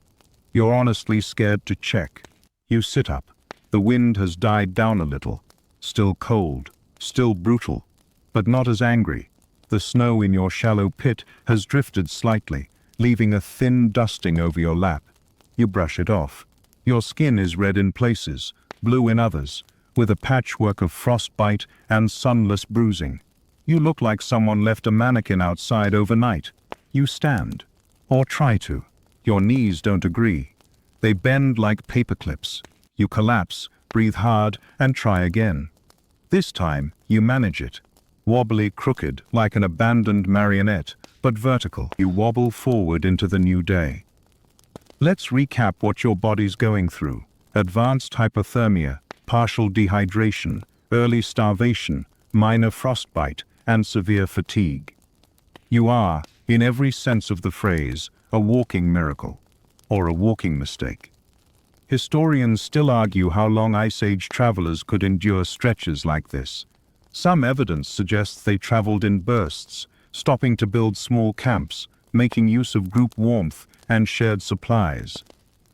A: You're honestly scared to check. You sit up. The wind has died down a little. Still cold, still brutal, but not as angry. The snow in your shallow pit has drifted slightly, leaving a thin dusting over your lap. You brush it off. Your skin is red in places, blue in others, with a patchwork of frostbite and sunless bruising. You look like someone left a mannequin outside overnight. You stand, or try to. Your knees don't agree. They bend like paper clips. You collapse, breathe hard, and try again. This time, you manage it. Wobbly, crooked, like an abandoned marionette, but vertical. You wobble forward into the new day. Let's recap what your body's going through. Advanced hypothermia, partial dehydration, early starvation, minor frostbite, and severe fatigue. You are, in every sense of the phrase, a walking miracle, or a walking mistake. Historians still argue how long Ice Age travelers could endure stretches like this. Some evidence suggests they traveled in bursts, stopping to build small camps, making use of group warmth and shared supplies.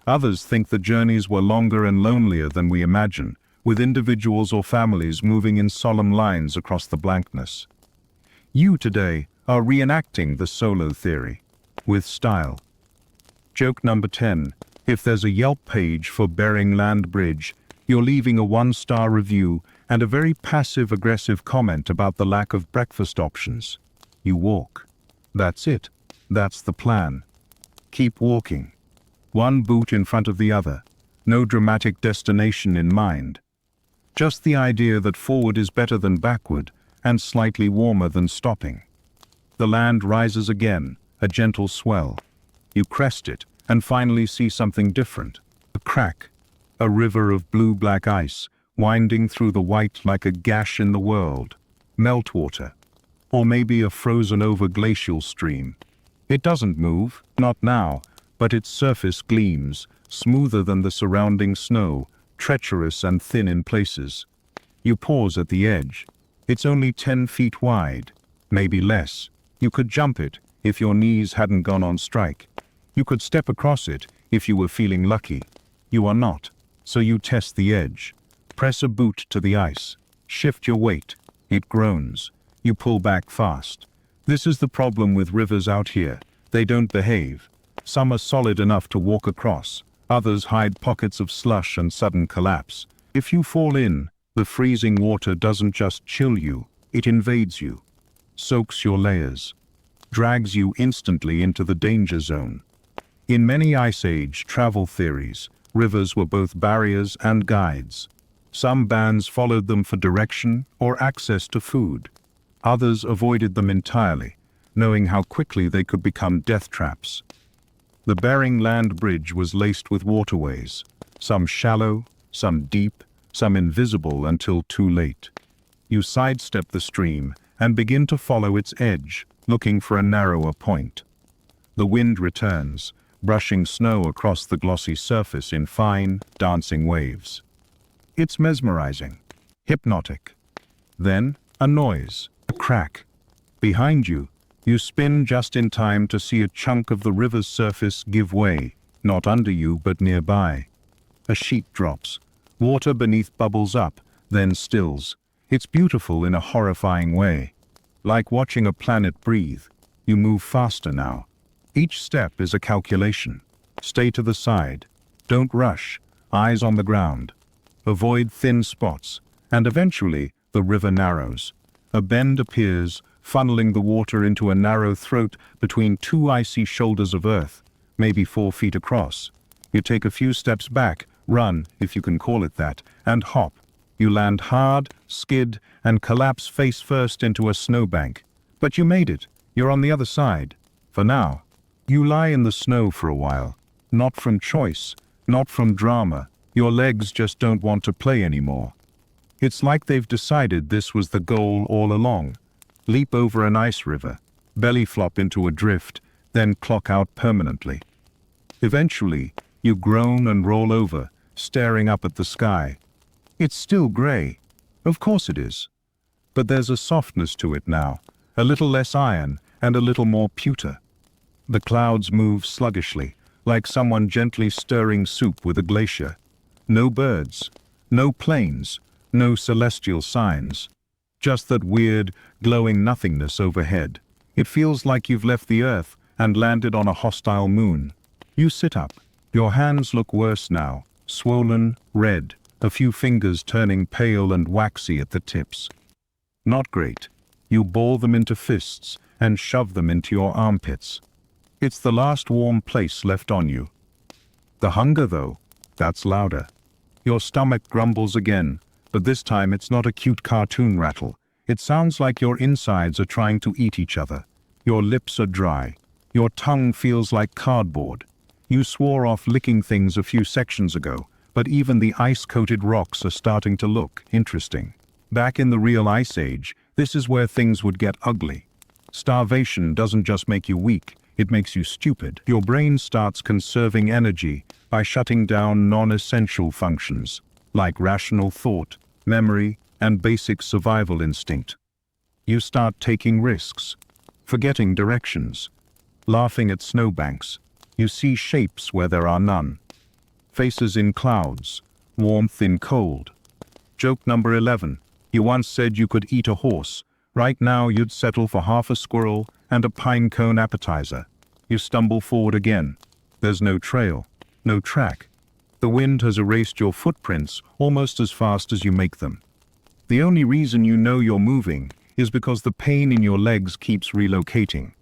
A: Others think the journeys were longer and lonelier than we imagine, with individuals or families moving in solemn lines across the blankness. You today are reenacting the solo theory, with style. Joke number 10. If there's a Yelp page for Bering Land Bridge, you're leaving a 1-star review and a very passive-aggressive comment about the lack of breakfast options. You walk. That's it. That's the plan. Keep walking. One boot in front of the other. No dramatic destination in mind. Just the idea that forward is better than backward and slightly warmer than stopping. The land rises again, a gentle swell. You crest it and finally see something different. A crack, a river of blue-black ice, winding through the white like a gash in the world. Meltwater, or maybe a frozen-over glacial stream. It doesn't move, not now, but its surface gleams, smoother than the surrounding snow, treacherous and thin in places. You pause at the edge. It's only 10 feet wide, maybe less. You could jump it if your knees hadn't gone on strike. You could step across it if you were feeling lucky. You are not, so you test the edge. Press a boot to the ice. Shift your weight. It groans. You pull back fast. This is the problem with rivers out here. They don't behave. Some are solid enough to walk across. Others hide pockets of slush and sudden collapse. If you fall in, the freezing water doesn't just chill you, it invades you, soaks your layers, drags you instantly into the danger zone. In many Ice Age travel theories, rivers were both barriers and guides. Some bands followed them for direction or access to food. Others avoided them entirely, knowing how quickly they could become death traps. The Bering land bridge was laced with waterways, some shallow, some deep, some invisible until too late. You sidestep the stream and begin to follow its edge, looking for a narrower point. The wind returns, brushing snow across the glossy surface in fine, dancing waves. It's mesmerizing, hypnotic. Then, a noise, a crack. Behind you, you spin just in time to see a chunk of the river's surface give way, not under you but nearby. A sheet drops. Water beneath bubbles up, then stills. It's beautiful in a horrifying way. Like watching a planet breathe, you move faster now. Each step is a calculation. Stay to the side. Don't rush. Eyes on the ground. Avoid thin spots, and eventually the river narrows. A bend appears, funneling the water into a narrow throat between two icy shoulders of earth, maybe 4 feet across. You take a few steps back, run, if you can call it that, and hop. You land hard, skid, and collapse face first into a snowbank. But you made it. You're on the other side. For now. You lie in the snow for a while. Not from choice, not from drama. Your legs just don't want to play anymore. It's like they've decided this was the goal all along. Leap over an ice river, belly flop into a drift, then clock out permanently. Eventually, you groan and roll over, staring up at the sky. It's still gray. Of course it is. But there's a softness to it now, a little less iron and a little more pewter. The clouds move sluggishly, like someone gently stirring soup with a glacier. No birds, no planes, no celestial signs. Just that weird, glowing nothingness overhead. It feels like you've left the earth and landed on a hostile moon. You sit up. Your hands look worse now, swollen, red, a few fingers turning pale and waxy at the tips. Not great. You ball them into fists and shove them into your armpits. It's the last warm place left on you. The hunger, though, that's louder. Your stomach grumbles again, but this time it's not a cute cartoon rattle. It sounds like your insides are trying to eat each other. Your lips are dry. Your tongue feels like cardboard. You swore off licking things a few sections ago, but even the ice-coated rocks are starting to look interesting. Back in the real Ice Age, this is where things would get ugly. Starvation doesn't just make you weak, it makes you stupid. Your brain starts conserving energy by shutting down non-essential functions, like rational thought, memory, and basic survival instinct. You start taking risks, forgetting directions, laughing at snowbanks. You see shapes where there are none. Faces in clouds, warmth in cold. Joke number 11. You once said you could eat a horse. Right now you'd settle for half a squirrel and a pine cone appetizer. You stumble forward again. There's no trail, no track. The wind has erased your footprints almost as fast as you make them. The only reason you know you're moving is because the pain in your legs keeps relocating.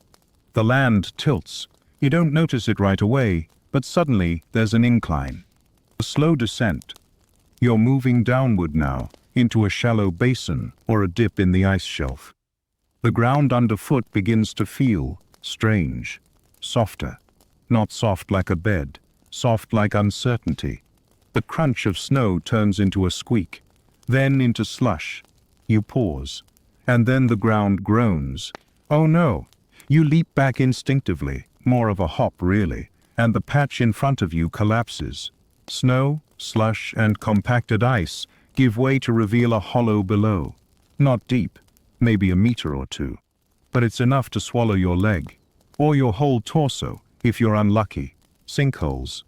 A: The land tilts. You don't notice it right away, but suddenly there's an incline. A slow descent. You're moving downward now, into a shallow basin or a dip in the ice shelf. The ground underfoot begins to feel strange, softer. Not soft like a bed, soft like uncertainty. The crunch of snow turns into a squeak, then into slush. You pause, and then the ground groans. Oh no! You leap back instinctively, more of a hop really, and the patch in front of you collapses. Snow, slush, and compacted ice give way to reveal a hollow below. Not deep, maybe a meter or two, but it's enough to swallow your leg, or your whole torso, if you're unlucky. Sinkholes.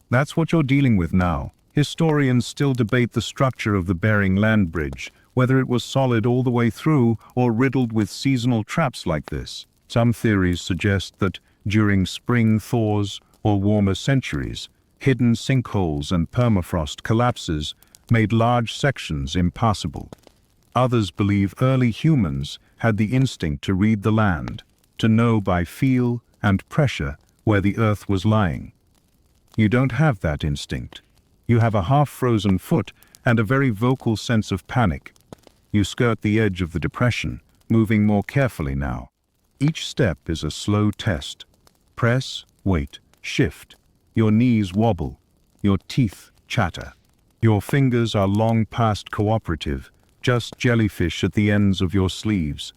A: That's what you're dealing with now. Historians still debate the structure of the Bering land bridge, whether it was solid all the way through or riddled with seasonal traps like this. Some theories suggest that during spring thaws or warmer centuries, hidden sinkholes and permafrost collapses made large sections impassable. Others believe early humans had the instinct to read the land, to know by feel and pressure where the earth was lying. You don't have that instinct. You have a half-frozen foot and a very vocal sense of panic. You skirt the edge of the depression, moving more carefully now. Each step is a slow test. Press, wait, shift. Your knees wobble. Your teeth chatter. Your fingers are long past cooperative, just jellyfish at the ends of your sleeves.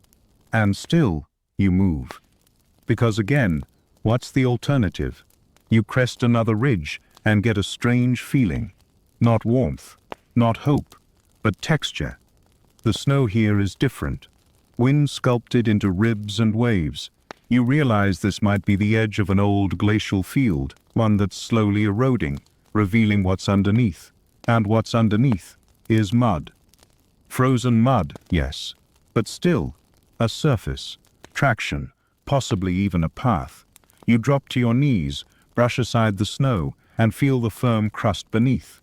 A: And still, you move. Because again, what's the alternative? You crest another ridge and get a strange feeling. Not warmth, not hope, but texture. The snow here is different. Wind sculpted into ribs and waves. You realize this might be the edge of an old glacial field, one that's slowly eroding, revealing what's underneath. And what's underneath is mud. Frozen mud, yes, but still, a surface, traction, possibly even a path. You drop to your knees, brush aside the snow, and feel the firm crust beneath.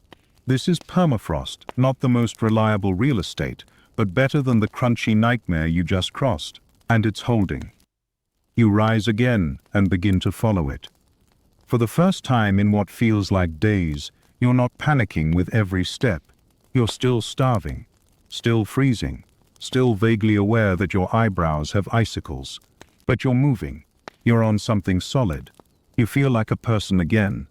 A: This is permafrost, not the most reliable real estate, but better than the crunchy nightmare you just crossed, and it's holding. You rise again and begin to follow it. For the first time in what feels like days, you're not panicking with every step. You're still starving, still freezing, still vaguely aware that your eyebrows have icicles. But you're moving. You're on something solid. You feel like a person again.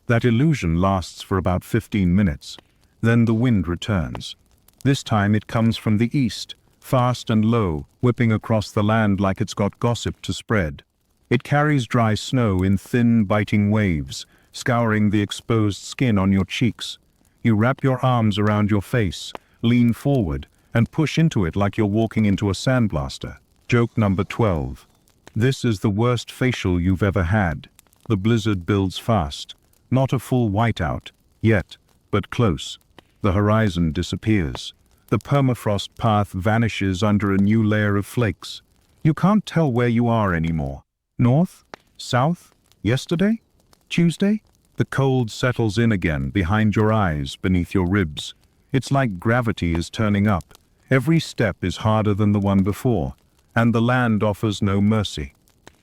A: That illusion lasts for about 15 minutes. Then the wind returns. This time it comes from the east, fast and low, whipping across the land like it's got gossip to spread. It carries dry snow in thin, biting waves, scouring the exposed skin on your cheeks. You wrap your arms around your face, lean forward, and push into it like you're walking into a sandblaster. Joke number 12. This is the worst facial you've ever had. The blizzard builds fast. Not a full whiteout, yet, but close. The horizon disappears. The permafrost path vanishes under a new layer of flakes. You can't tell where you are anymore. North? South? Yesterday? Tuesday? The cold settles in again behind your eyes, beneath your ribs. It's like gravity is turning up. Every step is harder than the one before, and the land offers no mercy.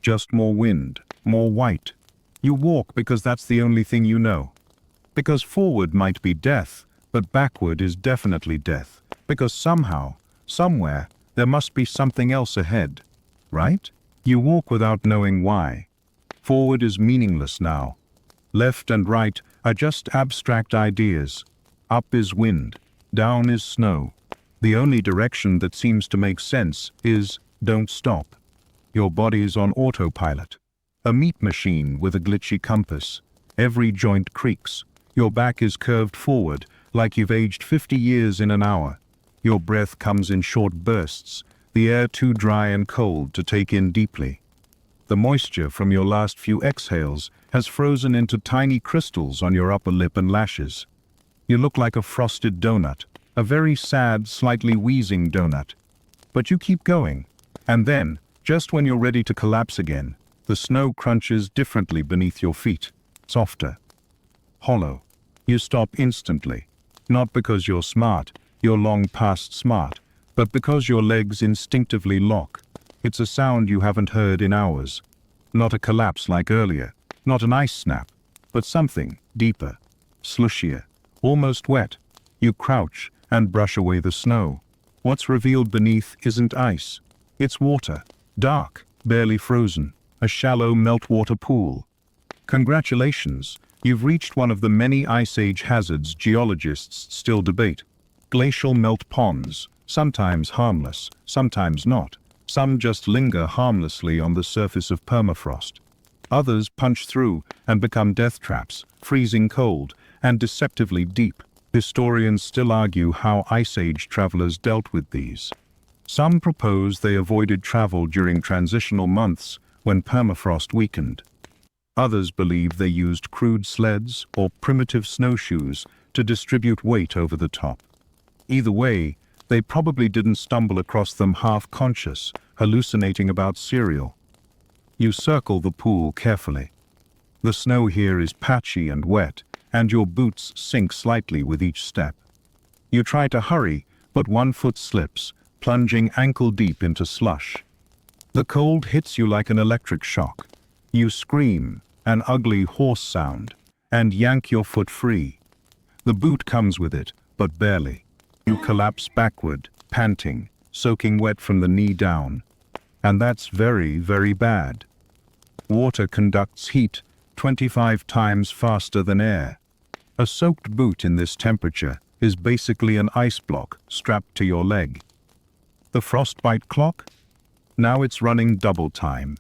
A: Just more wind, more white. You walk because that's the only thing you know. Because forward might be death, but backward is definitely death. Because somehow, somewhere, there must be something else ahead. Right? You walk without knowing why. Forward is meaningless now. Left and right are just abstract ideas. Up is wind, down is snow. The only direction that seems to make sense is don't stop. Your body's on autopilot. A meat machine with a glitchy compass. Every joint creaks. Your back is curved forward, like you've aged 50 years in an hour. Your breath comes in short bursts, the air too dry and cold to take in deeply. The moisture from your last few exhales has frozen into tiny crystals on your upper lip and lashes. You look like a frosted donut, a very sad, slightly wheezing donut. But you keep going, and then, just when you're ready to collapse again, the snow crunches differently beneath your feet, softer, hollow. You stop instantly, not because you're smart, you're long past smart, but because your legs instinctively lock. It's a sound you haven't heard in hours. Not a collapse like earlier, not an ice snap, but something deeper, slushier, almost wet. You crouch and brush away the snow. What's revealed beneath isn't ice. It's water, dark, barely frozen, a shallow meltwater pool. Congratulations, you've reached one of the many Ice Age hazards geologists still debate. Glacial melt ponds, sometimes harmless, sometimes not. Some just linger harmlessly on the surface of permafrost. Others punch through and become death traps, freezing cold and deceptively deep. Historians still argue how Ice Age travelers dealt with these. Some propose they avoided travel during transitional months when permafrost weakened. Others believe they used crude sleds or primitive snowshoes to distribute weight over the top. Either way, they probably didn't stumble across them half-conscious, hallucinating about cereal. You circle the pool carefully. The snow here is patchy and wet, and your boots sink slightly with each step. You try to hurry, but one foot slips, plunging ankle-deep into slush. The cold hits you like an electric shock. You scream, an ugly horse sound, and yank your foot free. The boot comes with it, but barely. You collapse backward, panting, soaking wet from the knee down. And that's very, very bad. Water conducts heat 25 times faster than air. A soaked boot in this temperature is basically an ice block strapped to your leg. The frostbite clock? Now it's running double time.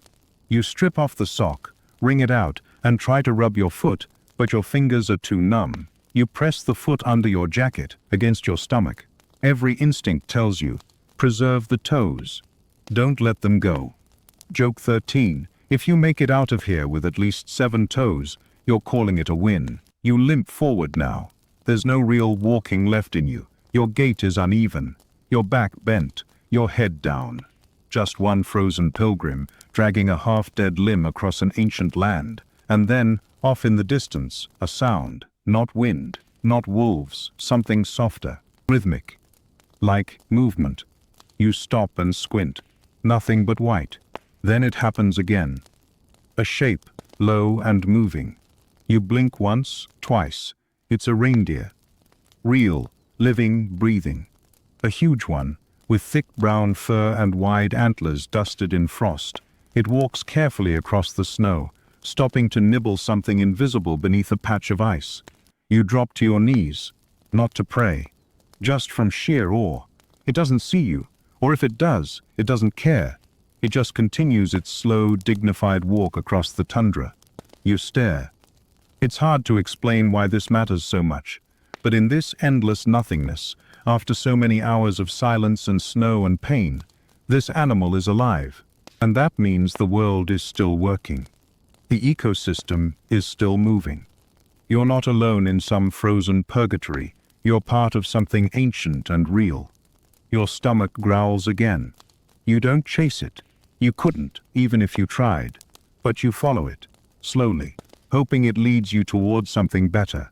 A: You strip off the sock, wring it out, and try to rub your foot, but your fingers are too numb. You press the foot under your jacket, against your stomach. Every instinct tells you, preserve the toes. Don't let them go. Joke 13. If you make it out of here with at least 7 toes, you're calling it a win. You limp forward now. There's no real walking left in you. Your gait is uneven. Your back bent. Your head down. Just one frozen pilgrim, dragging a half-dead limb across an ancient land. And then, off in the distance, a sound. Not wind, not wolves, something softer, rhythmic. Like movement. You stop and squint. Nothing but white. Then it happens again. A shape, low and moving. You blink once, twice. It's a reindeer. Real, living, breathing. A huge one, with thick brown fur and wide antlers dusted in frost. It walks carefully across the snow, stopping to nibble something invisible beneath a patch of ice. You drop to your knees, not to pray, just from sheer awe. It doesn't see you, or if it does, it doesn't care. It just continues its slow, dignified walk across the tundra. You stare. It's hard to explain why this matters so much, but in this endless nothingness, after so many hours of silence and snow and pain, this animal is alive, and that means the world is still working. The ecosystem is still moving. You're not alone in some frozen purgatory. You're part of something ancient and real. Your stomach growls again. You don't chase it. You couldn't, even if you tried. But you follow it, slowly, hoping it leads you towards something better.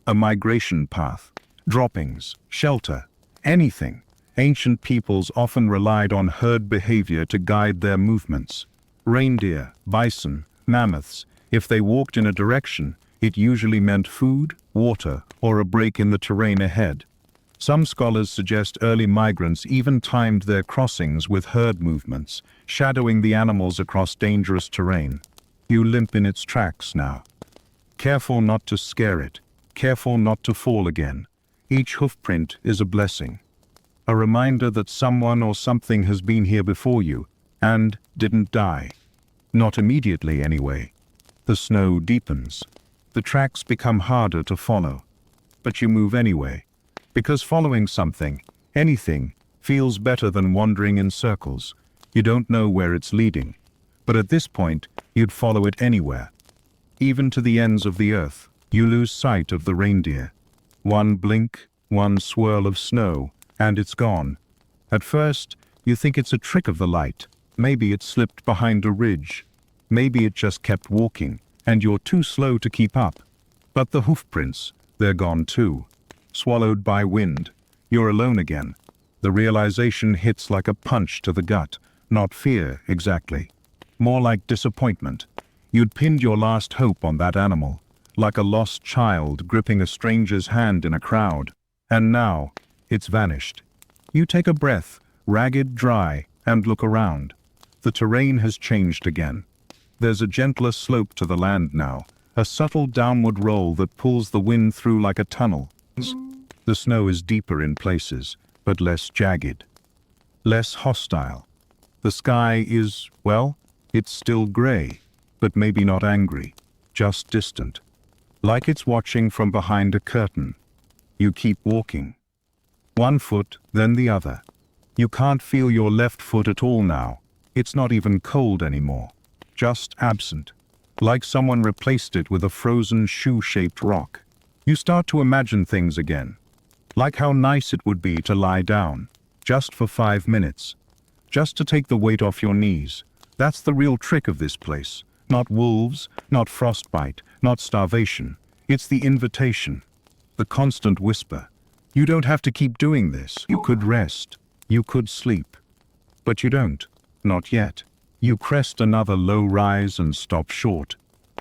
A: A migration path, droppings, shelter, anything. Ancient peoples often relied on herd behavior to guide their movements. Reindeer, bison, mammoths, if they walked in a direction, it usually meant food, water, or a break in the terrain ahead. Some scholars suggest early migrants even timed their crossings with herd movements, shadowing the animals across dangerous terrain. You limp in its tracks now. Careful not to scare it, careful not to fall again. Each hoofprint is a blessing. A reminder that someone or something has been here before you, and didn't die. Not immediately, anyway. The snow deepens. The tracks become harder to follow. But you move anyway. Because following something, anything, feels better than wandering in circles. You don't know where it's leading. But at this point, you'd follow it anywhere. Even to the ends of the earth. You lose sight of the reindeer. One blink, one swirl of snow, and it's gone. At first, you think it's a trick of the light. Maybe it slipped behind a ridge. Maybe it just kept walking, and you're too slow to keep up. But the hoofprints, they're gone too. Swallowed by wind. You're alone again. The realization hits like a punch to the gut. Not fear, exactly. More like disappointment. You'd pinned your last hope on that animal, like a lost child gripping a stranger's hand in a crowd. And now, it's vanished. You take a breath, ragged, dry, and look around. The terrain has changed again. There's a gentler slope to the land now, a subtle downward roll that pulls the wind through like a tunnel. The snow is deeper in places, but less jagged. Less hostile. The sky is, well, it's still gray, but maybe not angry, just distant. Like it's watching from behind a curtain. You keep walking. One foot, then the other. You can't feel your left foot at all now. It's not even cold anymore. Just absent. Like someone replaced it with a frozen shoe-shaped rock. You start to imagine things again. Like how nice it would be to lie down, just for 5 minutes. Just to take the weight off your knees. That's the real trick of this place. Not wolves, not frostbite, not starvation. It's the invitation. The constant whisper. You don't have to keep doing this. You could rest. You could sleep. But you don't. Not yet. You crest another low rise and stop short.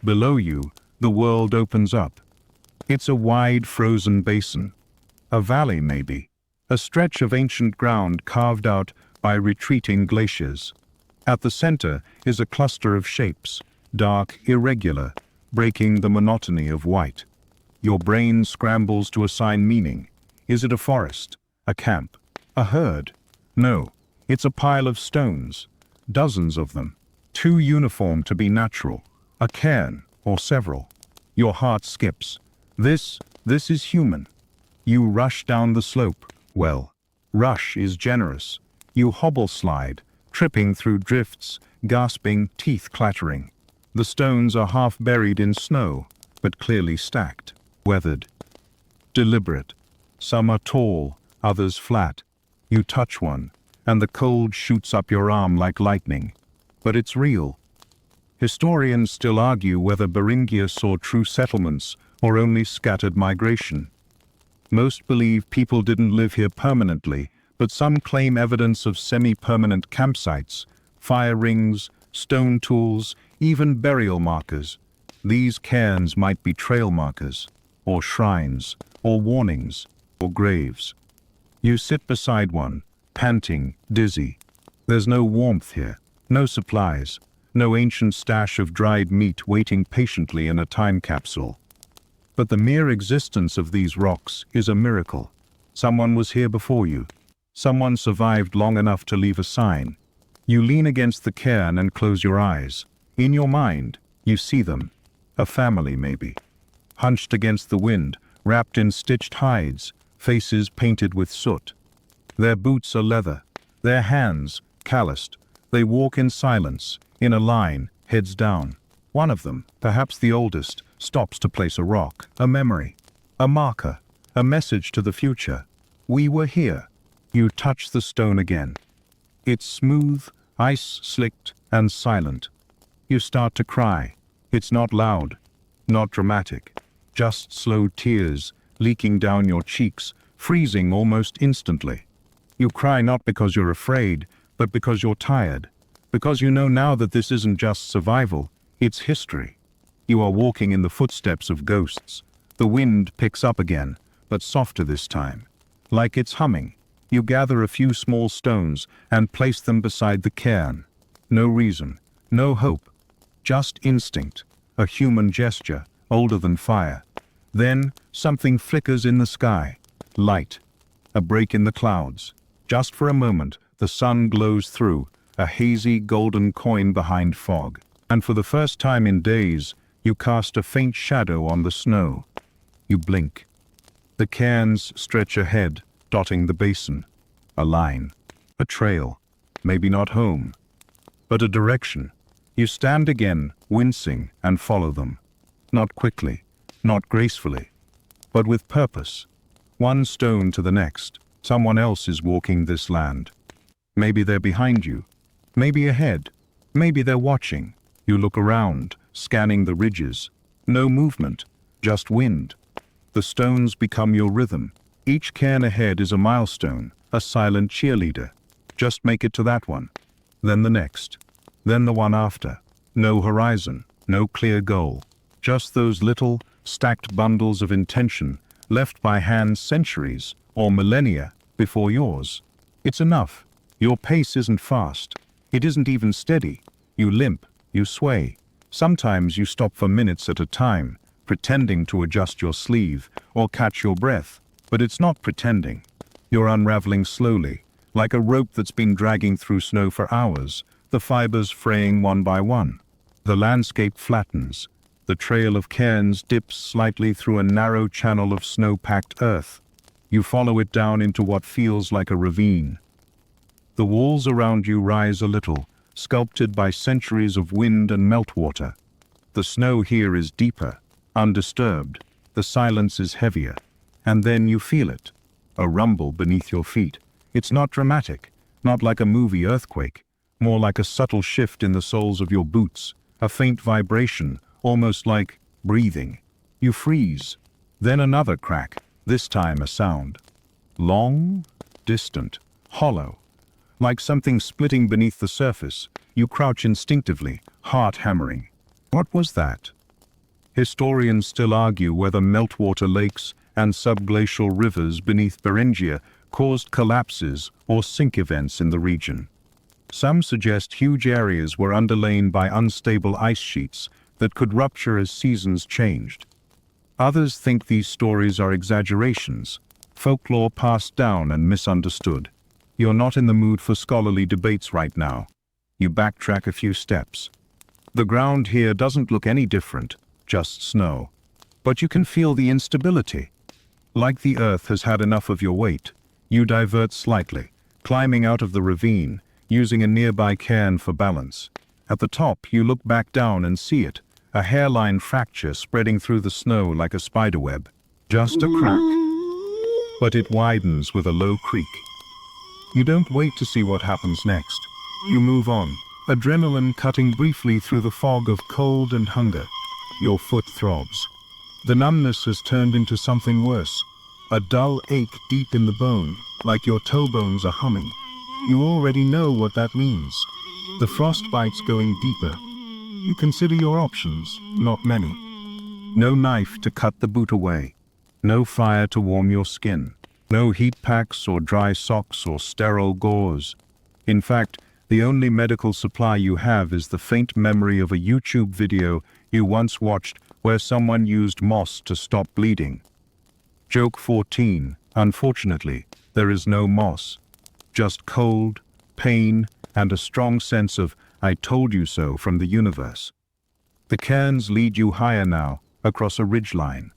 A: Below you, the world opens up. It's a wide frozen basin. A valley, maybe. A stretch of ancient ground carved out by retreating glaciers. At the center is a cluster of shapes, dark, irregular, breaking the monotony of white. Your brain scrambles to assign meaning. Is it a forest? A camp? A herd? No, it's a pile of stones. Dozens of them. Too uniform to be natural. A cairn, or several. Your heart skips. This is human. You rush down the slope. Well, rush is generous. You hobble slide, tripping through drifts, gasping, teeth clattering. The stones are half buried in snow, but clearly stacked, weathered. Deliberate. Some are tall, others flat. You touch one, and the cold shoots up your arm like lightning. But it's real. Historians still argue whether Beringia saw true settlements or only scattered migration. Most believe people didn't live here permanently, but some claim evidence of semi-permanent campsites, fire rings, stone tools, even burial markers. These cairns might be trail markers, or shrines, or warnings, or graves. You sit beside one, panting, dizzy. There's no warmth here, no supplies, no ancient stash of dried meat waiting patiently in a time capsule. But the mere existence of these rocks is a miracle. Someone was here before you. Someone survived long enough to leave a sign. You lean against the cairn and close your eyes. In your mind, you see them. A family, maybe. Hunched against the wind, wrapped in stitched hides, faces painted with soot. Their boots are leather, their hands calloused. They walk in silence, in a line, heads down. One of them, perhaps the oldest, stops to place a rock, a memory, a marker, a message to the future. We were here. You touch the stone again. It's smooth, ice-slicked, and silent. You start to cry. It's not loud, not dramatic, just slow tears leaking down your cheeks, freezing almost instantly. You cry not because you're afraid, but because you're tired, because you know now that this isn't just survival, it's history. You are walking in the footsteps of ghosts. The wind picks up again, but softer this time. Like it's humming. You gather a few small stones and place them beside the cairn. No reason, no hope, just instinct, a human gesture, older than fire. Then something flickers in the sky. Light. A break in the clouds. Just for a moment, the sun glows through, a hazy golden coin behind fog. And for the first time in days, you cast a faint shadow on the snow. You blink. The cairns stretch ahead, dotting the basin. A line. A trail. Maybe not home, but a direction. You stand again, wincing, and follow them. Not quickly, not gracefully, but with purpose. One stone to the next. Someone else is walking this land. Maybe they're behind you. Maybe ahead. Maybe they're watching. You look around, scanning the ridges. No movement, just wind. The stones become your rhythm. Each cairn ahead is a milestone, a silent cheerleader. Just make it to that one. Then the next. Then the one after. No horizon, no clear goal. Just those little, stacked bundles of intention left by hands centuries or millennia before yours. It's enough. Your pace isn't fast. It isn't even steady. You limp, you sway. Sometimes you stop for minutes at a time, pretending to adjust your sleeve or catch your breath. But it's not pretending. You're unraveling slowly, like a rope that's been dragging through snow for hours, the fibers fraying one by one. The landscape flattens. The trail of cairns dips slightly through a narrow channel of snow-packed earth. You follow it down into what feels like a ravine. The walls around you rise a little, sculpted by centuries of wind and meltwater. The snow here is deeper, undisturbed. The silence is heavier. And then you feel it, a rumble beneath your feet. It's not dramatic, not like a movie earthquake, more like a subtle shift in the soles of your boots, a faint vibration, almost like breathing. You freeze. Then another crack, this time a sound. Long, distant, hollow. Like something splitting beneath the surface, you crouch instinctively, heart hammering. What was that? Historians still argue whether meltwater lakes and subglacial rivers beneath Beringia caused collapses or sink events in the region. Some suggest huge areas were underlain by unstable ice sheets, that could rupture as seasons changed. Others think these stories are exaggerations, folklore passed down and misunderstood. You're not in the mood for scholarly debates right now. You backtrack a few steps. The ground here doesn't look any different, just snow. But you can feel the instability. Like the earth has had enough of your weight, you divert slightly, climbing out of the ravine, using a nearby cairn for balance. At the top, you look back down and see it, a hairline fracture spreading through the snow like a spiderweb. Just a crack. But it widens with a low creak. You don't wait to see what happens next. You move on, adrenaline cutting briefly through the fog of cold and hunger. Your foot throbs. The numbness has turned into something worse. A dull ache deep in the bone, like your toe bones are humming. You already know what that means. The frostbite's going deeper. You consider your options, not many. No knife to cut the boot away. No fire to warm your skin. No heat packs or dry socks or sterile gauze. In fact, the only medical supply you have is the faint memory of a YouTube video you once watched where someone used moss to stop bleeding. Joke 14. Unfortunately, there is no moss. Just cold, pain, and a strong sense of "I told you so" from the universe. The cairns lead you higher now, across a ridgeline.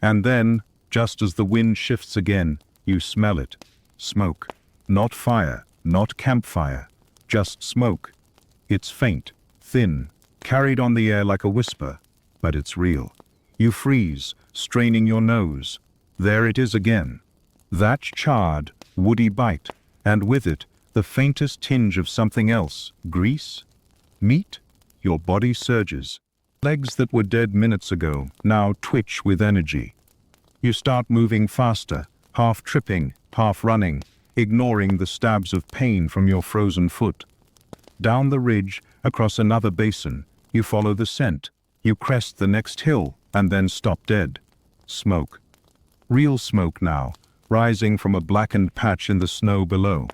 A: And then, just as the wind shifts again, you smell it. Smoke. Not fire, not campfire. Just smoke. It's faint, thin, carried on the air like a whisper, but it's real. You freeze, straining your nose. There it is again. That charred, woody bite, and with it, the faintest tinge of something else. Grease? Meat? Your body surges. Legs that were dead minutes ago now twitch with energy. You start moving faster, half tripping, half running, ignoring the stabs of pain from your frozen foot. Down the ridge, across another basin, you follow the scent. You crest the next hill, and then stop dead. Smoke. Real smoke now, rising from a blackened patch in the snow below.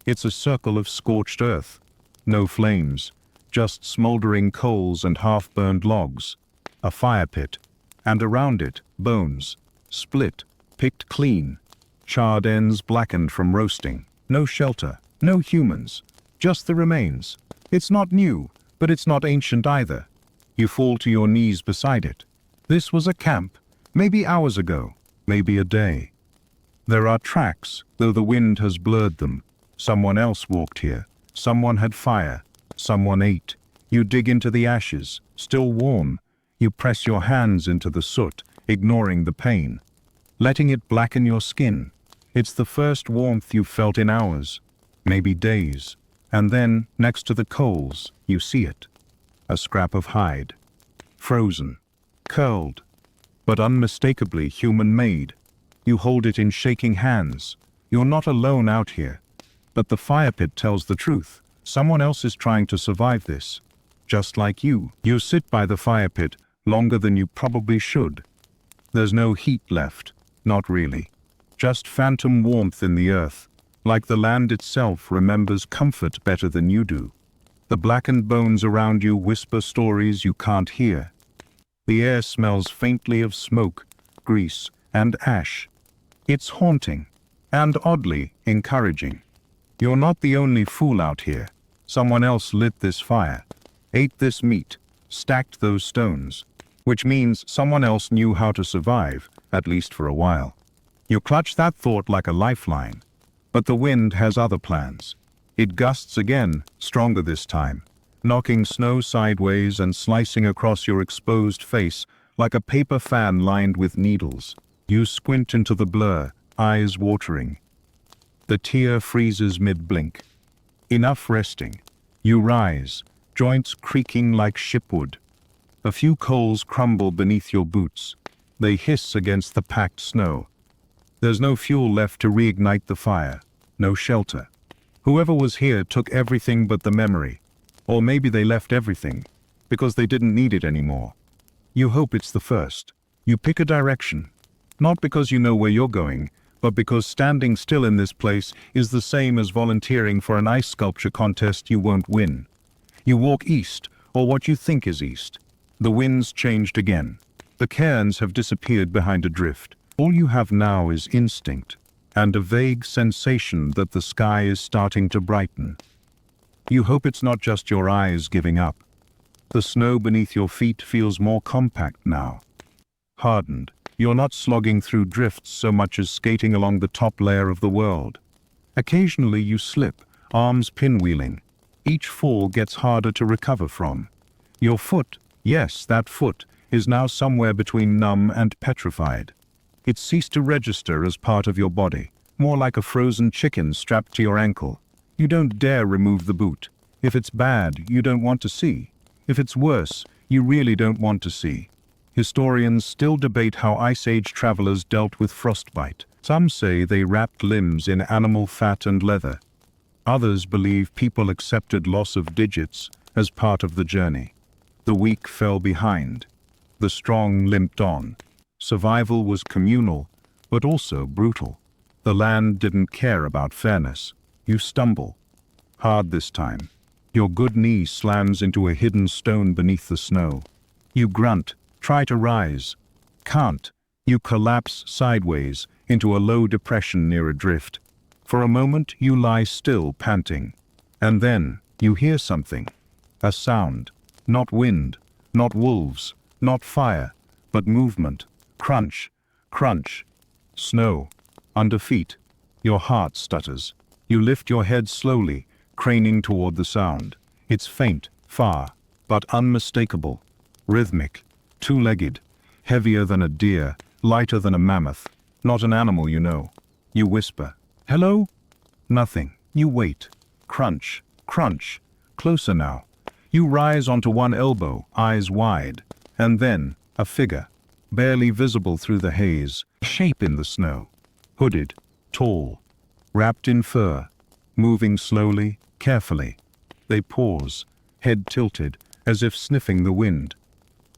A: It's a circle of scorched earth. No flames, just smoldering coals and half-burned logs. A fire pit, and around it, bones, split, picked clean, charred ends blackened from roasting. No shelter, no humans, just the remains. It's not new, but it's not ancient either. You fall to your knees beside it. This was a camp, maybe hours ago, maybe a day. There are tracks, though the wind has blurred them. Someone else walked here. Someone had fire. Someone ate. You dig into the ashes, still warm. You press your hands into the soot, ignoring the pain, letting it blacken your skin. It's the first warmth you've felt in hours, maybe days. And then, next to the coals, you see it. A scrap of hide. Frozen. Curled. But unmistakably human-made. You hold it in shaking hands. You're not alone out here. But the fire pit tells the truth. Someone else is trying to survive this. Just like you. You sit by the fire pit longer than you probably should. There's no heat left. Not really. Just phantom warmth in the earth. Like the land itself remembers comfort better than you do. The blackened bones around you whisper stories you can't hear. The air smells faintly of smoke, grease, and ash. It's haunting, and oddly encouraging. You're not the only fool out here. Someone else lit this fire, ate this meat, stacked those stones, which means someone else knew how to survive, at least for a while. You clutch that thought like a lifeline. But the wind has other plans. It gusts again, stronger this time, knocking snow sideways and slicing across your exposed face like a paper fan lined with needles. You squint into the blur, eyes watering. The tear freezes mid-blink. Enough resting. You rise, joints creaking like shipwood. A few coals crumble beneath your boots. They hiss against the packed snow. There's no fuel left to reignite the fire. No shelter. Whoever was here took everything but the memory. Or maybe they left everything, because they didn't need it anymore. You hope it's the first. You pick a direction. Not because you know where you're going, but because standing still in this place is the same as volunteering for an ice sculpture contest you won't win. You walk east, or what you think is east. The wind's changed again. The cairns have disappeared behind a drift. All you have now is instinct, and a vague sensation that the sky is starting to brighten. You hope it's not just your eyes giving up. The snow beneath your feet feels more compact now. Hardened, you're not slogging through drifts so much as skating along the top layer of the world. Occasionally you slip, arms pinwheeling. Each fall gets harder to recover from. Your foot, yes, that foot, is now somewhere between numb and petrified. It's ceased to register as part of your body, more like a frozen chicken strapped to your ankle. You don't dare remove the boot. If it's bad, you don't want to see. If it's worse, you really don't want to see. Historians still debate how Ice Age travelers dealt with frostbite. Some say they wrapped limbs in animal fat and leather. Others believe people accepted loss of digits as part of the journey. The weak fell behind. The strong limped on. Survival was communal, but also brutal. The land didn't care about fairness. You stumble. Hard this time. Your good knee slams into a hidden stone beneath the snow. You grunt, try to rise. Can't. You collapse sideways into a low depression near a drift. For a moment you lie still, panting. And then you hear something. A sound. Not wind, not wolves, not fire, but movement. Crunch, crunch. Snow. Under feet. Your heart stutters. You lift your head slowly, craning toward the sound. It's faint, far, but unmistakable. Rhythmic. Two-legged. Heavier than a deer, lighter than a mammoth. Not an animal you know. You whisper. Hello? Nothing. You wait. Crunch, crunch. Closer now. You rise onto one elbow, eyes wide. And then, a figure. Barely visible through the haze. Shape in the snow. Hooded. Tall. Wrapped in fur. Moving slowly, carefully. They pause, head tilted, as if sniffing the wind.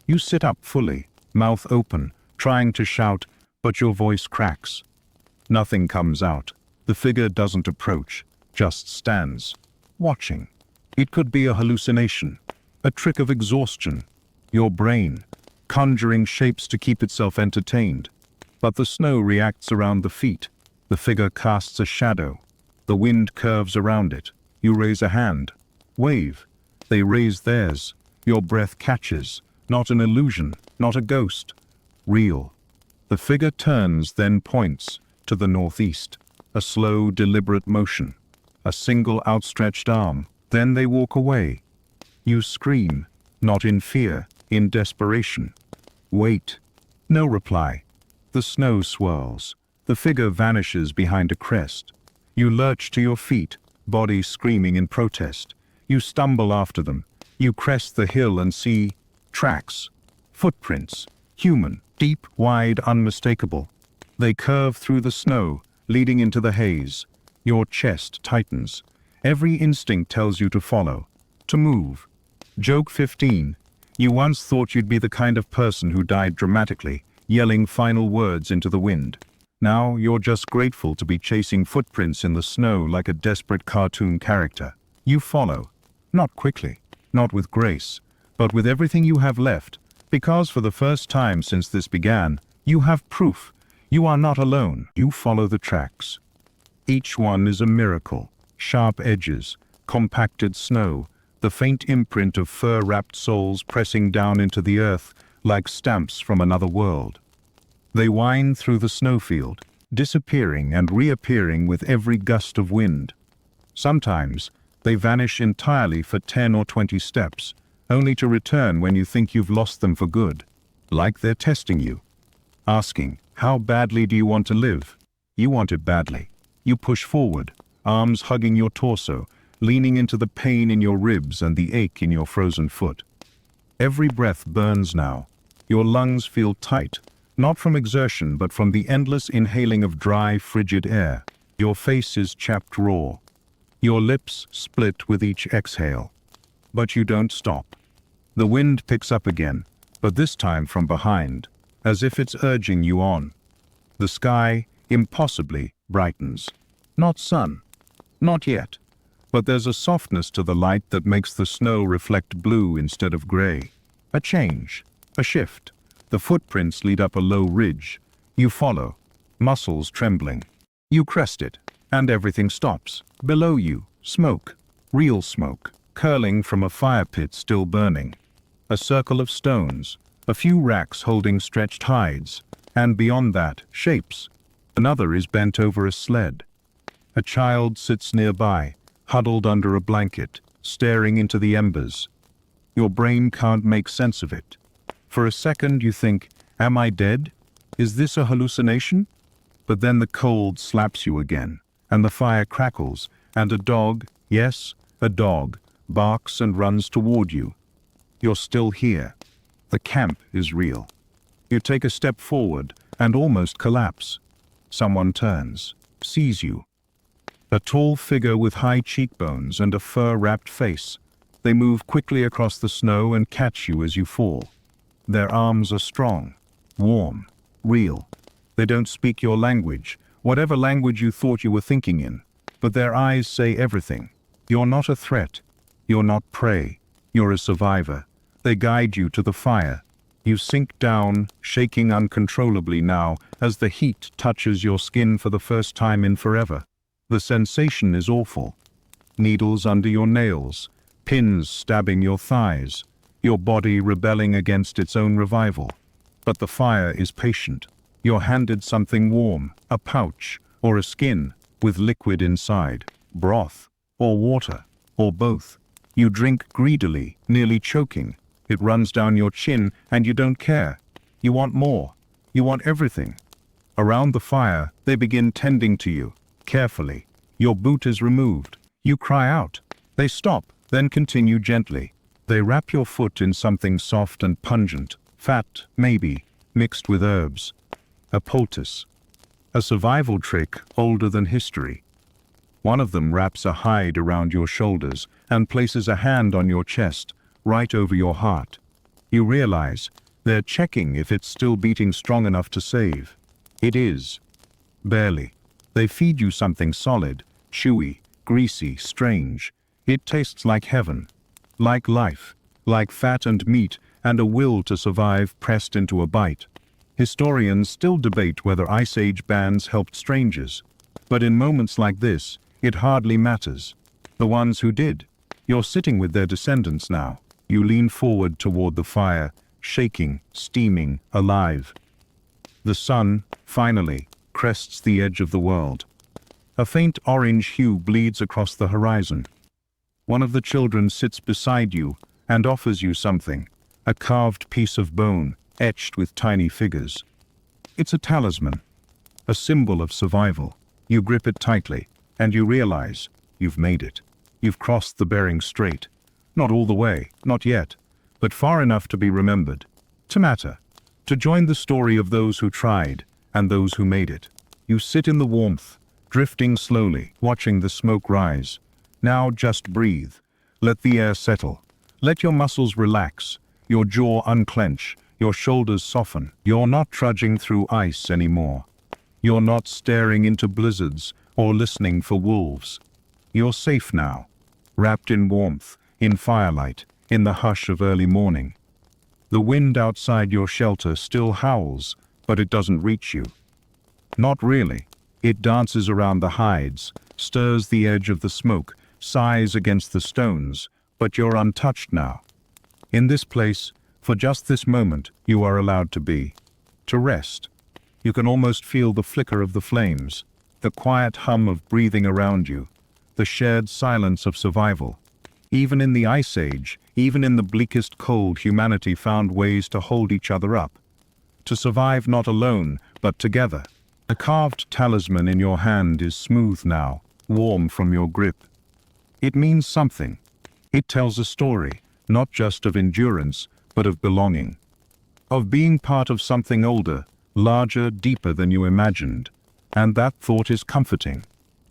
A: You sit up fully, mouth open, trying to shout, but your voice cracks. Nothing comes out. The figure doesn't approach, just stands, watching. It could be a hallucination, a trick of exhaustion, your brain, conjuring shapes to keep itself entertained. But the snow reacts around the feet. The figure casts a shadow. The wind curves around it. You raise a hand. Wave. They raise theirs. Your breath catches. Not an illusion, not a ghost. Real. The figure turns, then points to the northeast. A slow, deliberate motion. A single outstretched arm. Then they walk away. You scream, not in fear, in desperation. Wait. No reply. The snow swirls. The figure vanishes behind a crest. You lurch to your feet, body screaming in protest. You stumble after them. You crest the hill and see tracks, footprints, human, deep, wide, unmistakable. They curve through the snow, leading into the haze. Your chest tightens. Every instinct tells you to follow, to move. Joke 15. You once thought you'd be the kind of person who died dramatically, yelling final words into the wind. Now you're just grateful to be chasing footprints in the snow like a desperate cartoon character. You follow. Not quickly, not with grace, but with everything you have left, because for the first time since this began, you have proof. You are not alone. You follow the tracks. Each one is a miracle. Sharp edges, compacted snow, the faint imprint of fur-wrapped soles pressing down into the earth like stamps from another world. They wind through the snowfield, disappearing and reappearing with every gust of wind. Sometimes they vanish entirely for 10 or 20 steps, only to return when you think you've lost them for good, like they're testing you, asking, how badly do you want to live? You want it badly. You push forward, arms hugging your torso, leaning into the pain in your ribs and the ache in your frozen foot. Every breath burns now. Your lungs feel tight, not from exertion but from the endless inhaling of dry, frigid air. Your face is chapped raw. Your lips split with each exhale. But you don't stop. The wind picks up again, but this time from behind, as if it's urging you on. The sky, impossibly, brightens. Not sun. Not yet. But there's a softness to the light that makes the snow reflect blue instead of gray. A change. A shift. The footprints lead up a low ridge. You follow, muscles trembling. You crest it, and everything stops. Below you, smoke. Real smoke, curling from a fire pit still burning. A circle of stones, a few racks holding stretched hides, and beyond that, shapes. Another is bent over a sled. A child sits nearby, huddled under a blanket, staring into the embers. Your brain can't make sense of it. For a second you think, am I dead? Is this a hallucination? But then the cold slaps you again, and the fire crackles, and a dog, yes, a dog, barks and runs toward you. You're still here. The camp is real. You take a step forward and almost collapse. Someone turns, sees you. A tall figure with high cheekbones and a fur-wrapped face. They move quickly across the snow and catch you as you fall. Their arms are strong, warm, real. They don't speak your language, whatever language you thought you were thinking in, but their eyes say everything. You're not a threat. You're not prey. You're a survivor. They guide you to the fire. You sink down, shaking uncontrollably now, as the heat touches your skin for the first time in forever. The sensation is awful. Needles under your nails, pins stabbing your thighs, your body rebelling against its own revival. But the fire is patient. You're handed something warm, a pouch, or a skin, with liquid inside, broth, or water, or both. You drink greedily, nearly choking. It runs down your chin, and you don't care. You want more. You want everything. Around the fire, they begin tending to you, carefully. Your boot is removed. You cry out. They stop, then continue gently. They wrap your foot in something soft and pungent, fat, maybe, mixed with herbs. A poultice. A survival trick older than history. One of them wraps a hide around your shoulders and places a hand on your chest, right over your heart. You realize they're checking if it's still beating strong enough to save. It is. Barely. They feed you something solid, chewy, greasy, strange. It tastes like heaven. Like life. Like fat and meat and a will to survive pressed into a bite. Historians still debate whether Ice Age bands helped strangers. But in moments like this, it hardly matters. The ones who did. You're sitting with their descendants now. You lean forward toward the fire, shaking, steaming, alive. The sun, finally, crests the edge of the world. A faint orange hue bleeds across the horizon. One of the children sits beside you and offers you something, a carved piece of bone, etched with tiny figures. It's a talisman, a symbol of survival. You grip it tightly, and you realize you've made it. You've crossed the Bering Strait. Not all the way, not yet, but far enough to be remembered, to matter, to join the story of those who tried and those who made it. You sit in the warmth, drifting slowly, watching the smoke rise. Now just breathe. Let the air settle. Let your muscles relax, your jaw unclench, your shoulders soften. You're not trudging through ice anymore. You're not staring into blizzards or listening for wolves. You're safe now, wrapped in warmth, in firelight, in the hush of early morning. The wind outside your shelter still howls, but it doesn't reach you. Not really. It dances around the hides, stirs the edge of the smoke, sighs against the stones, but you're untouched now. In this place, for just this moment, you are allowed to be. To rest. You can almost feel the flicker of the flames, the quiet hum of breathing around you, the shared silence of survival. Even in the Ice Age, even in the bleakest cold, humanity found ways to hold each other up. To survive not alone, but together. The carved talisman in your hand is smooth now, warm from your grip. It means something. It tells a story, not just of endurance, but of belonging. Of being part of something older, larger, deeper than you imagined. And that thought is comforting.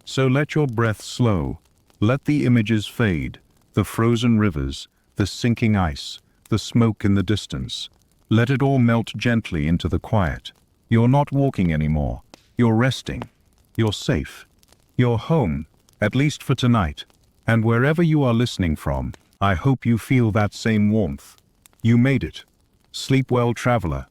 A: So let your breath slow. Let the images fade. The frozen rivers, the sinking ice, the smoke in the distance. Let it all melt gently into the quiet. You're not walking anymore. You're resting. You're safe. You're home, at least for tonight. And wherever you are listening from, I hope you feel that same warmth. You made it. Sleep well, traveler.